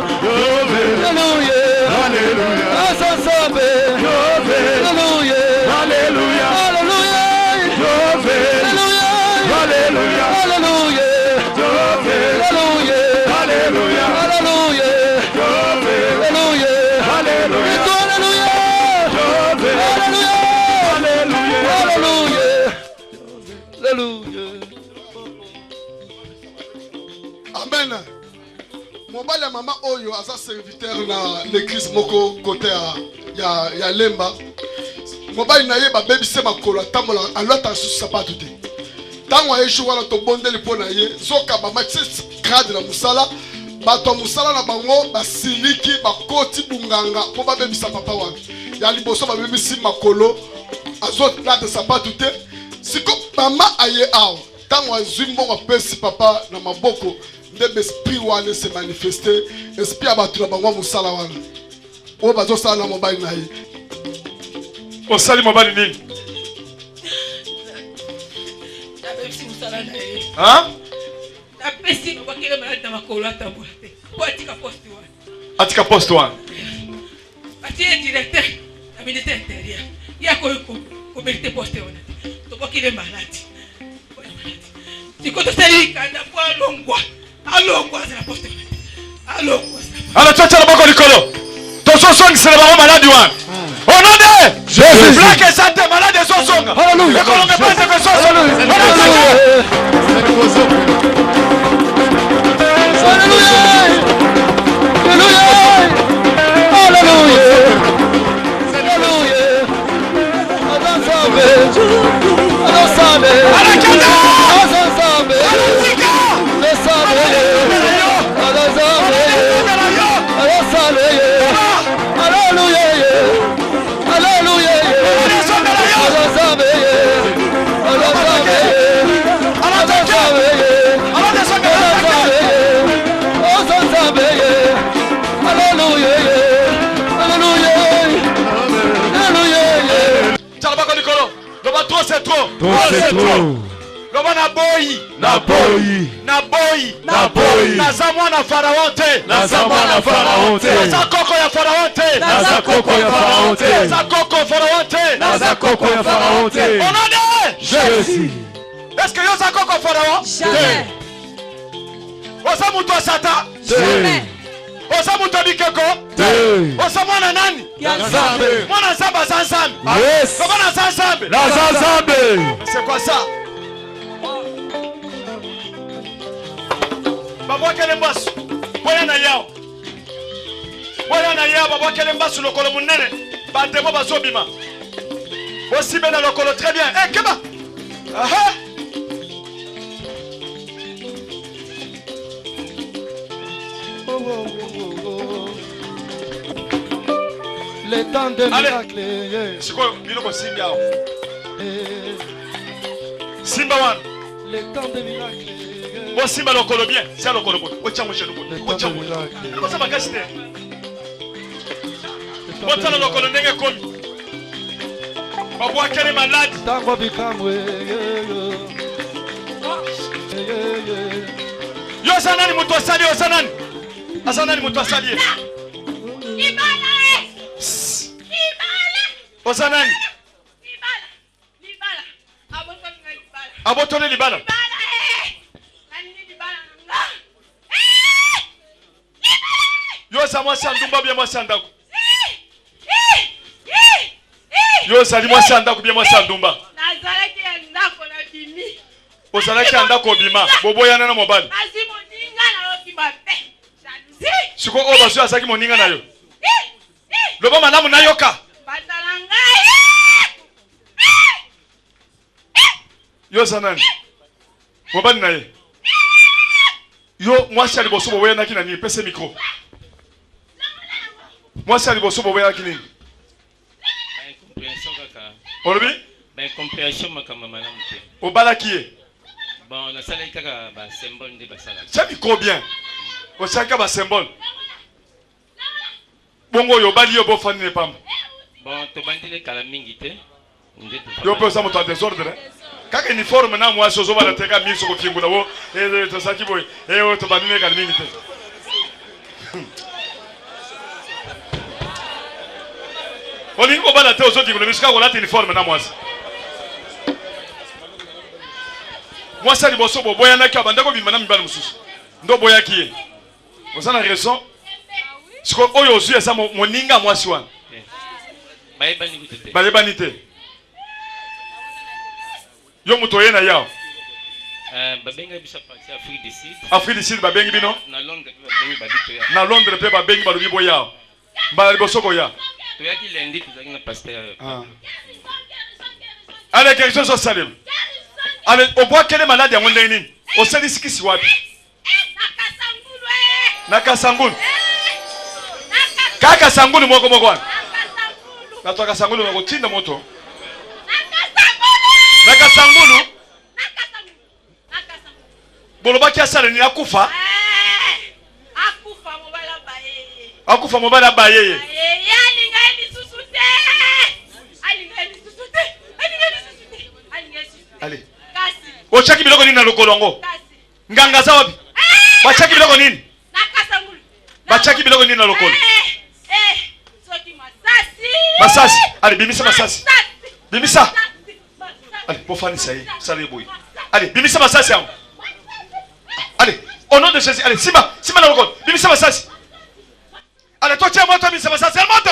Hallelujah. Hallelujah. Asasabe. Hallelujah. Hallelujah. Hallelujah. Hallelujah. Hallelujah. Amen. Mobile ya mama oyo aza serviteur na l'église moko côté ya Lemba. Mobile na ye ba bebise makolo tambola alota susu sapato te. Tango ayeshu wana to bondeli pona ye zoka ba match grade na musala bato musala na bango basiliki bakoti bunganga po ba bebisa papa wana. Ya liboso ba bebisi makolo azolata sapato te. Siko mama aye awa. Tango azimbo apesi papa na maboko ndebe esprit wana se manifester esprit abatu na bango musala wana. O bazo sala na mobile na ye. O sali mobile nini? Musala na ye. Hein? apesi bakele malade na makolo atambola te po atika poste wana atika poste wana atie directeur na ministère intérieur yako mérite poste wana to bakele malade tikoto sali kanda po alongwa za poste alongwa ala chacha bako likolo tososongisela bango maladi wana au nom de Jésus black et santé malade sosonga alléluia ekolonga pese que sosonga c'est trop. C'est trop. Loba na boyi. Na boyi. Na boyi. Na boyi. Naza mwana Pharaon te. Naza mwana Pharaon te. Naza koko ya Pharaon te. Naza koko ya Pharaon te. Naza koko Pharaon te. Naza koko ya Pharaon te. On en est. Jésus. Est-ce que yoza koko Pharaon? Jamais. Osa muto sata? Jamais. Osa muto bikeko? Osa mwana nani? Nzambe. Mwana Nzambe za Nzambe. Yes. Mwana za Nzambe. Na za Nzambe. C'est quoi ça? Baba kele mbasu. Boya na yao. Boya na yao baba kele mbasu lokolo munene. Ba demo bazobima. Aussi bien dans lokolo très bien. Eh keba. Aha. Le temps de miracle. C'est quoi biloko Simba? Simba wan. Le temps de miracle. Bon Simba lokolo bien, c'est lokolo bon. Ocha mo chenu bon. Ocha mo. Ko ça bagasi te. Bota na lokolo ndenge komi. Babu akene malade. Tango bikamwe. Yo sanani mutu asali yo sanani. Asanani mutu asali. Ibala. Osanani. Libala. Abotone libala. Abotone libala. Yo sa mwasi andumba bien mwasi andako. Yo sali mwasi andako bien mwasi andumba. Nazalaki andako na bimi. Osalaki andako bima. Boboyana na mobali. Asi moninga na lokima pe. Jalousie. Siko oba so asaki moninga na yo. Loba malamu na yoka. Yo sanani. Mobali na ye. Yo mwasi aliboso boboya na kina ni pese micro. Mwasi aliboso boboya kini. Compréhension kaka. Olobi? Ben compréhension makama malamu te. Obala kiye. Bon na sala kaka ba symbole nde basala. C'est micro bien. Osaka ba symbole. Bongo yo bali yo bo fani ne pamba. Bon to bandile kala mingi te. Yo pe osa moto désordre. Kaka uniforme na mwasi ozo bala teka miso ko fingula wo. To saki boy. O to bandile kala mingi te. Oni ko bala te ozo fingula miso ka ko lati uniforme na mwasi. Mwasi ali boso bo boya na ka bandako bima na mibala mususu. Ndo boya kiye. Osana raison. Siko oyo ozu esa moninga mwasi wana. Bayebani te. Yo muto yena yao. Babenga bisa parti Afrique du Sud. Afrique du Sud babengi bino? Na Londres babengi babito ya. Na Londres pe babengi balubi bo yao. Mbali bosoko ya. To yaki lundi tuzaki na pasteur. Allez quelque chose au salut. Allez on voit quelle malade ya ngondeni nini? O sali sikisi wapi? Nakasangulu. Kaka sangulu moko moko wana. Natoka sangulu moko tinda moto. Nakasangulu. Boloba kia sale ni akufa. Akufa mobala baye. Akufa mobala baye. Alinga ni susute. Alinga ni susute. Allez. Kasi. Ochaki biloko ni na lokolongo. Kasi. nganga za wapi? Bachaki biloko nini? Bachaki biloko nini na lokolo? Masasi. Allez, bimisa masasi. Bimisa. Allez, pour faire ça, ça les bouilles. Allez, bimisa masasi yangu. Allez, au nom de Jésus. Allez, Simba na lokolo. Bimisa masasi. Allez, toi tiens moi toi bimisa masasi. Elle monte.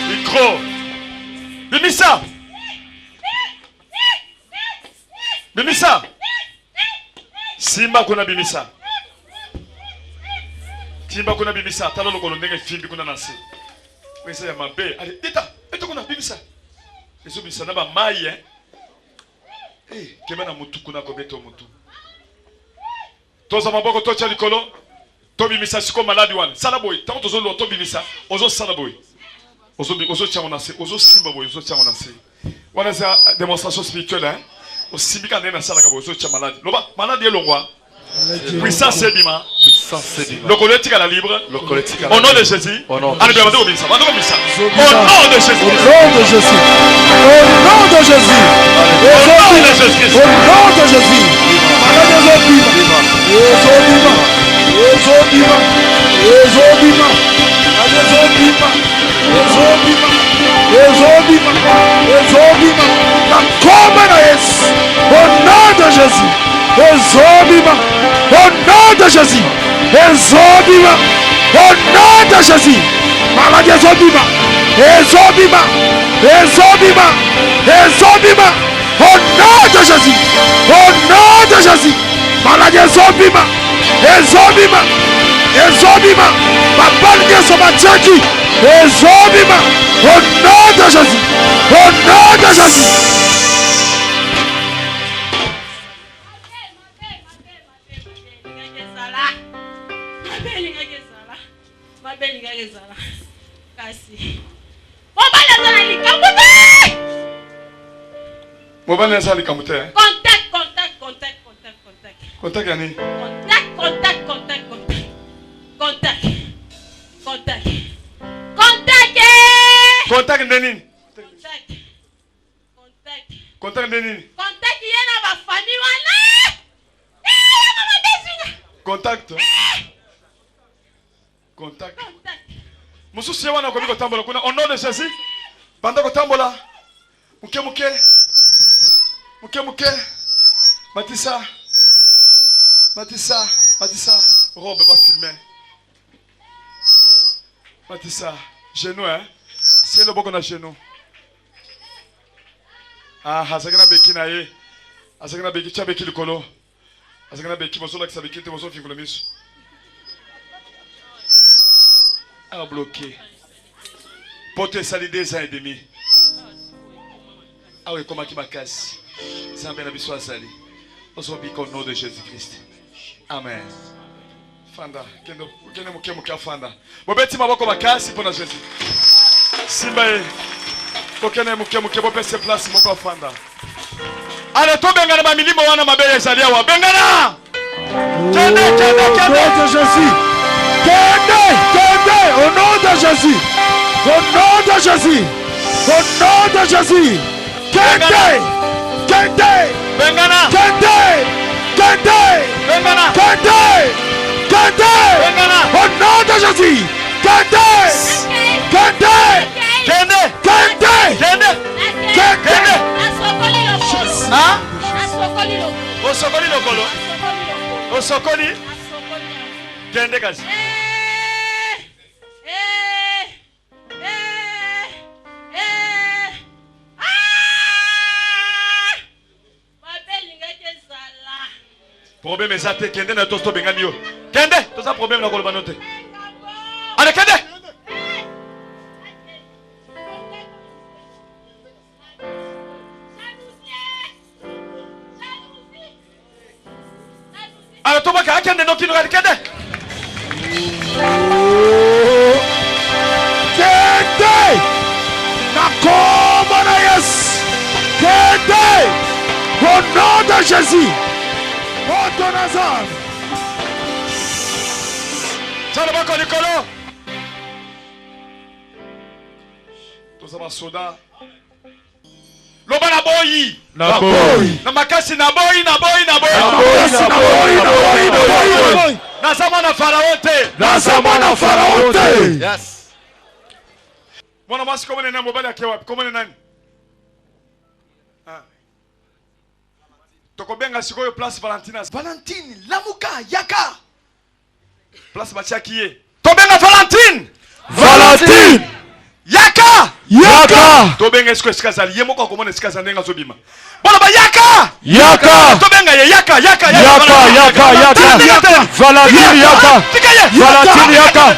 Micro. Bimisa. Bimisa. Simba kuna bimisa. Simba kuna bimisa. Tala lokolo ndenge fimbi kuna nasi. Pesa ya mabe. Allez, eta kuna bimisa. Ezo bimisa na ba mai kema na mutu kuna ko beto mutu. Toza maboko tocha likolo. To bimisa siko maladi wana. Sala boy. Tanto tozo lo to bimisa. Ozo sala boy. Ozo tchama nasi. Ozo simba boy. Ozo tchama nasi. Wana za démonstration spirituelle Aussi bien qu'on est dans la salle, on malade. Malade est l'ongwa. Puissance est bima. Le collectif à la libre. Au nom de Jésus. Allez, bien, au nom de Jésus. Au nom de Jésus. Au nom de Jésus. Au nom de Jésus. Au nom de Jésus. Malade au nom de Jésus, Ezobima, au nom de Jésus, Ezobima, au nom de Jésus, maladie Ezobima, Ezobima, Ezobima, Ezobima, au nom de Jésus, au nom de Jésus, maladie Ezobima, Ezobima, Ezobima, papa Dieu Somatiaki, Ezobima, au nom de Jésus, au nom de Jésus. Mobile est allé comme Contact. Contact yani? Contact nini? Contact nini? Contact yana ba famille wana. Contact. Contact. Mususu wana kwa biko tambola kuna au nom de Jésus. Banda ko tambola. Muke. Matissa. Robe va filmer. Matissa. Genou c'est le bon qu'on a genou. Hasagana beki na ye. Hasagana beki cha beki likolo. Hasagana beki mosola ki sabeki te moso fingula misu. Bloqué. Porte sali 2 ans et demi. Ah oui, comment qui m'a cassé. C'est un bien abisso à sali. On se au nom de Jésus-Christ. Amen. Fanda. Kene muke fanda. Bobeti maboko makasi pour Jésus. Simba e. Kokene muke bopese place moko fanda. Allez, to bengana ba milimo wana mabele zalia wa. Bengana! Kende. Au nom de Jésus. Kende. Au nom de Jésus. Au nom de Jésus. Au nom de Jésus. Kende. Bengana. Kende. Bengana. Bengana. Au nom de Jésus. Kende. Osokoli. Kende kazi. Problème ezate kende na tosto bengani yo. Kende, to ça problème na koloba note. Allez kende. Allez to baka kende no kino kende. Kende. Na ko nom de Jésus. Moto Nazar. Tchalabako Nikolo. Tous les soldats. Loba na boyi. Na boyi. Na makasi na boyi. Nazama na Pharaon te. Yes. Mwana mwasi komone na mobali yake wapi? Komone nani? Tokobenga sikoyo place Valentina. Valentine, lamuka, yaka. Place Bachakiye. Tobenga Valentine. Valentine. Yaka. tobenga esiko esikazali ye moko akomona esikaza ndenga zobima bona ba yaka tobenga ye yaka Valentine yaka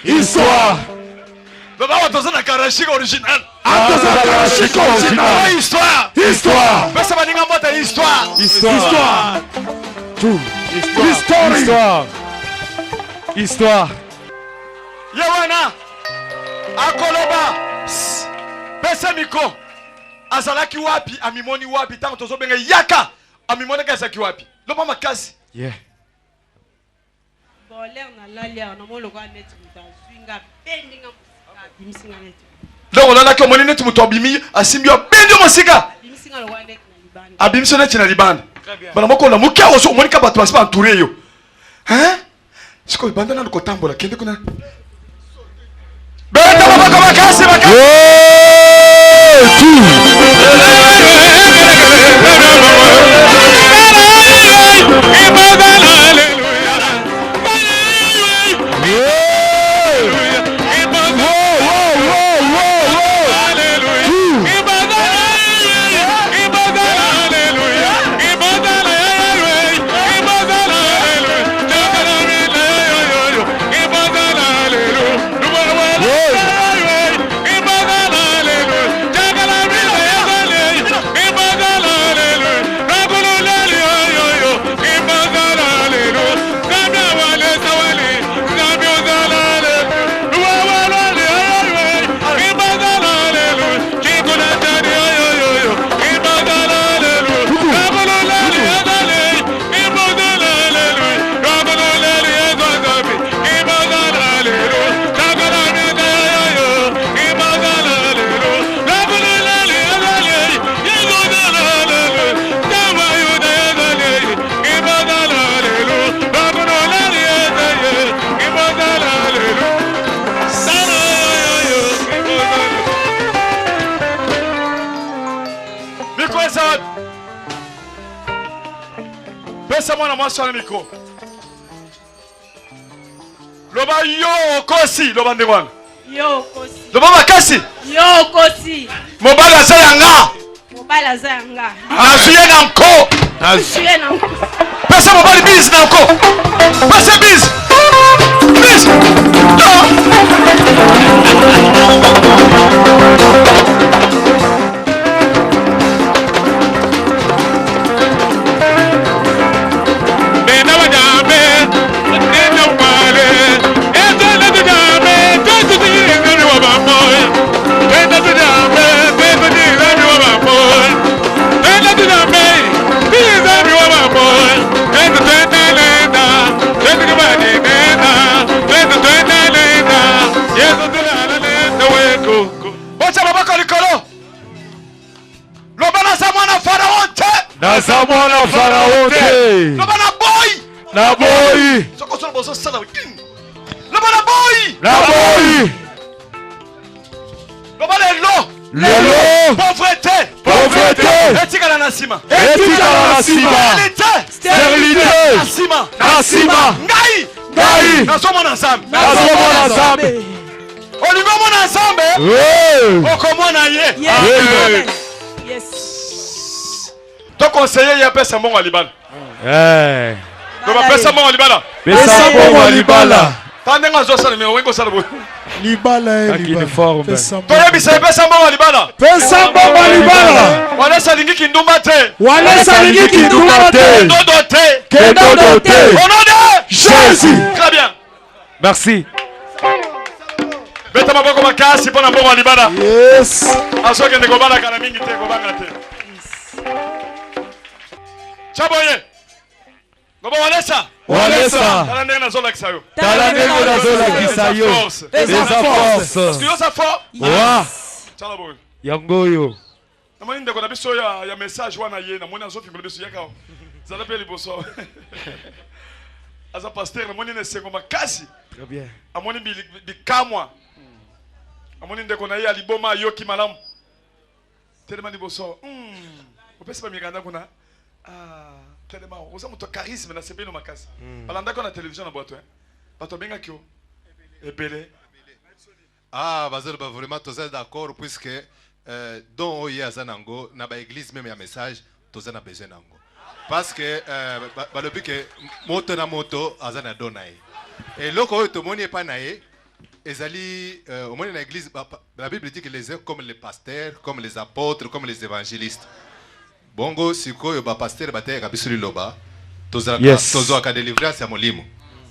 Histoire. Baba watozana karashika original. Histoire. Pesa baninga mota histoire. Histoire. Yawana. Akoloba. Pesa miko. Azalaki wapi, amimoni wapi, tango tozobenga yaka. Amimoni kazaki wapi. Loba makasi. Yeah. Donc on a que mon net mutobimi asimbio bendio mosika abimso net na libanda bana moko na mukia oso monika bato basi ba entouré yo hein siko ibanda na kotambola kende kuna beta baba makasi Sur micro. Loba yo kosi loba ndengwana. Yo kosi. Loba makasi. Yo kosi. Mobala zayanga. Mobala zayanga. Azuye na nko. Azuye na nko. Pesa mobali biz na nko. Pesa biz. Biz. Nazamwana Pharaon te. Lobana boy. Na boy. Soko solo boso sala king. Lobana boy. Na boy. Lobana lo. Lelo. Pauvreté. Etika la nasima. Stérilité. Nasima. Ngai. Ngai. Nazomona Nzambe. Nazomona Nzambe. Olingo mona Nzambe. Okomona ye. Amen. Yes. To conseiller ya pesa mbongo libala. Ko ba pesa mbongo libala. Pesa mbongo libala. Tande ngazo sala me wengo sala bo. Libala libala. To yebisa pesa mbongo libala. Pesa mbongo libala. Wala salingi kindumba te. Wala salingi kindumba te. Dodo te. Kedodo te. Au nom de Jésus. Très bien. Merci. Beta maboko makasi pona mbongo libala. Yes. Asoke ndeko bala kana mingi te ko banga te. Chaboye. Gobo walesa. Walesa. Tala ndenge nazola kisayo. Tala ndenge nazola kisayo. Eza force. Studio sa fort. Wa. Tala boy. Yangoyo. Namoni ndeko na biso ya message wana ye na moni azofi ngolo biso yakao. Zala pe liboso. Aza pasteur namoni ne sengo makasi. Très bien. Amoni bikamwa. Amoni ndeko na ye aliboma yoki malamu. Tellement liboso. Opesa ba mikanda kuna. Tellement oza moto charisme na sebeno makasi. Balanda ko na télévision na boto bato benga kyo ebele. Bazelo ba vraiment toza d'accord puisque don oye azanango na ba église même ya message toza na besoin nango. Parce que balobi que moto na moto azana donaye. Et loko oyo tomoni pa naye ezali au moins na église la Bible dit que les uns comme les pasteurs, comme les apôtres, comme les évangélistes. Bongo sikoyo ba pasteur bateka biso liloba tozaka délivrance ya molimo.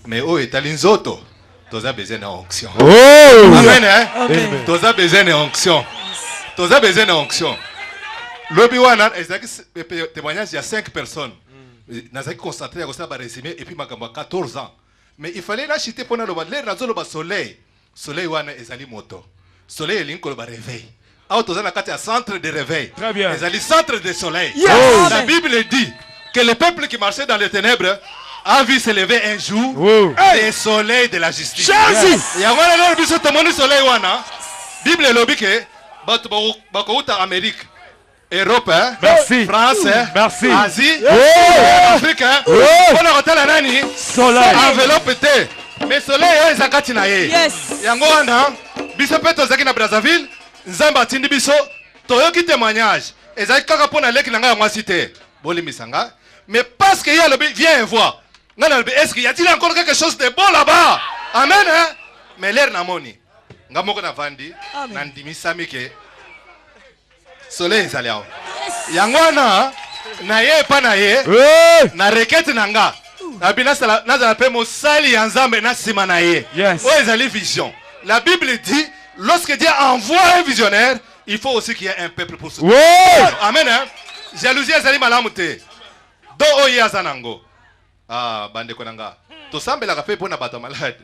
Mais oyo etali nzoto toza besoin na onction. Amen hein? Toza besoin na onction. Toza besoin na onction. Lobi wana ezaki témoignage ya 5 personnes. Nazaki concentré à ça ba résumé et puis makambo 14 ans. Mais il fallait l'acheter pour le l'air nazolo ba soleil. Soleil wana ezali moto. Soleil elinko ba réveil. Autoza na kati ya centre de réveil. Très bien. Ezali centre de soleil. Yes. La Bible dit que le peuple qui marchait dans les ténèbres a vu se lever un jour le soleil de la justice. Jésus. Yangwana na biso tomoni soleil wana. Bible elobi ke bato bakouta Amérique. Europe, hein? Merci. France, hein? Merci. Asie, Afrique, hein? On a retenu la nani? Soleil. Enveloppe té. Mais soleil, hein, zakati na ye. Yes. Yango wana, biso peto zaki na Brazzaville, nzamba tindi biso, toyoki témoignage. Ezaki kaka pona leki nanga ngwa cité. Boli misanga. Mais parce que y a le viens voir. Est-ce qu'il y a-t-il encore quelque chose de bon là-bas? Amen, hein? Mais l'air na moni. Ngamoko na vandi, nandimi samike. Soleil ezali awa. Yango wana na ye pa na ye na requête nanga na binasala nazala pe mosali ya Nzambe na sima na ye. Oyo ezali vision. La Bible dit lorsque Dieu envoie un visionnaire, il faut aussi qu'il y ait un peuple pour soutenir. Amen hein? Jalousie ezali malamu te. Do oyo azanango. Bande konanga. To sambela pe pona bato malade.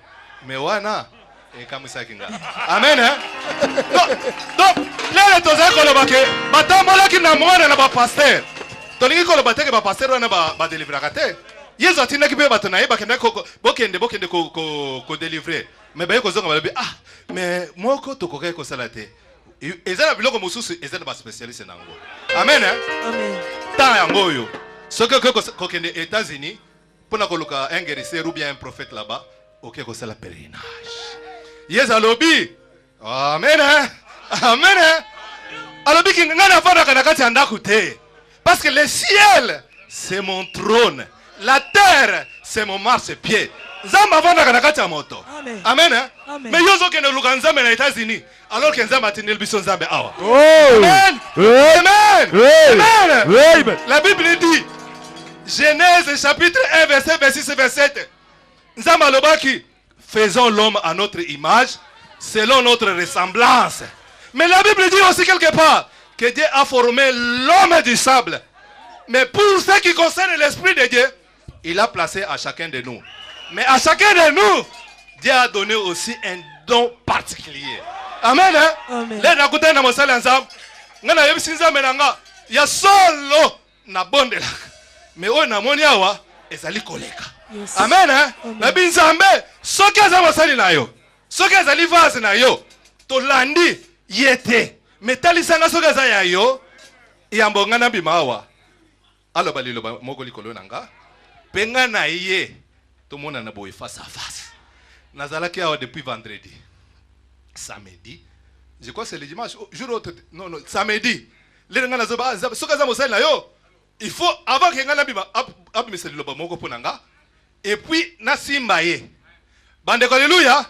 Mais wana amen hein? Donc là toza kolobake batambolaki na mwana na ba pasteur tolingi kolobate ke ba pasteur wana ba délivrer te yezo atinaki pe bato na ye bakenda bokende ko délivrer mais baye kozonga balobi mais moko tokokai ko sala te ezala biloko mosusu ezala ba spécialiste nango amen hein? Amen ta yango yo soki ko kende États-Unis pona koluka un guérisseur ou bien un prophète là-bas OK ko sala pèlerinage. Yes, alobi. Amen. Amen. Alobi ki ngana fana kana kati andaku te. Parce que le ciel c'est mon trône. La terre c'est mon marchepied. Nzamba fana kana kati ya moto. Amen. Amen. Mais yozo kene luka Nzambe na États-Unis alors que Nzamba tinel biso Nzambe awa. Amen. Amen. Amen. La Bible dit Genèse chapitre 1 verset 26 et 27. Nzamba lobaki faisons l'homme à notre image, selon notre ressemblance. Mais la Bible dit aussi quelque part que Dieu a formé l'homme du sable. Mais pour ce qui concerne l'Esprit de Dieu, il a placé à chacun de nous. Mais à chacun de nous, Dieu a donné aussi un don particulier. Amen. Amen. Il y a solo na bondela. Mais on a moniawa ezali koleka. Amen hein? Na binzambe soki azama sali na yo. Soki azali vase na yo. To landi yete. Metali sanga soki azaya yo. Iyambonga na bimawa. Alo balilo moko likolo nanga. Penga na ye. tout le monde en a beau face à face. Nazalaki a depuis vendredi. Samedi. Je crois que c'est le dimanche. Jour autre. Non, non, samedi. Il faut, avant que et puis, Nasimbaye. Bande Alléluia.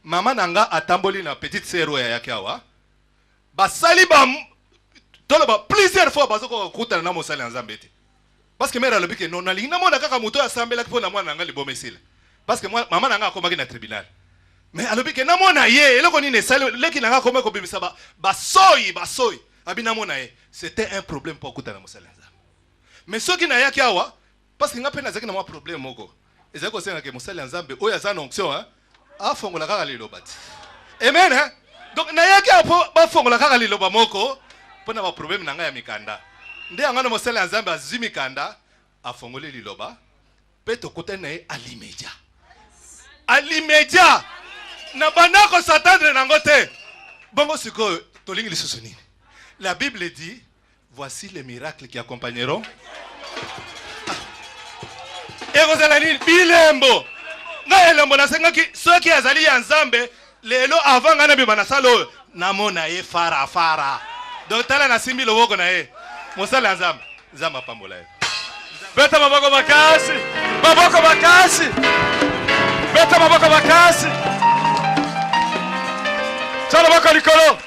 Maman Nanga a tamboli na petite sœur ya yakiawa. Basali ba toloba plusieurs fois bazoko kuta na mosali nzambete. Parce que mère alobi ke non na linga mona kaka muto asambela ko na mwana nanga libomesila. Parce que maman nanga akomaki na tribunal. Mais alobi ke na mona ye eloko ni ne sali leki nanga akoma ko bimisa ba soyi. Abina mona ye. C'était un problème pour kuta na mosali nzambe. Mais ceux qui na yakiawa parce que ngapena zaki na mo problème moko. Ezako senga ke mosali nzambe oya za onction hein. Afongola kaka liloba ti. Amen hein? Donc na yaki apo bafongola kaka liloba moko pona ba problème na nga ya mikanda. Nde ngana mosala ya Nzambe azwi mikanda afongole liloba pe to kota na ye alimedia. Alimedia na bandako s'attendre nango te. Bongo siko tolingi lisusu nini? La Bible dit voici les miracles qui accompagneront. Ekozala nini bilembo. Na elembo na senga ki soki azali ya Nzambe lelo avant ngana bi banasalo namona ye fara. Donc tala na simbi loboko na ye. Mosala Nzambe, Nzambe pambola ye. Beta maboko makasi. Maboko makasi. Beta maboko makasi. Chala bako likolo.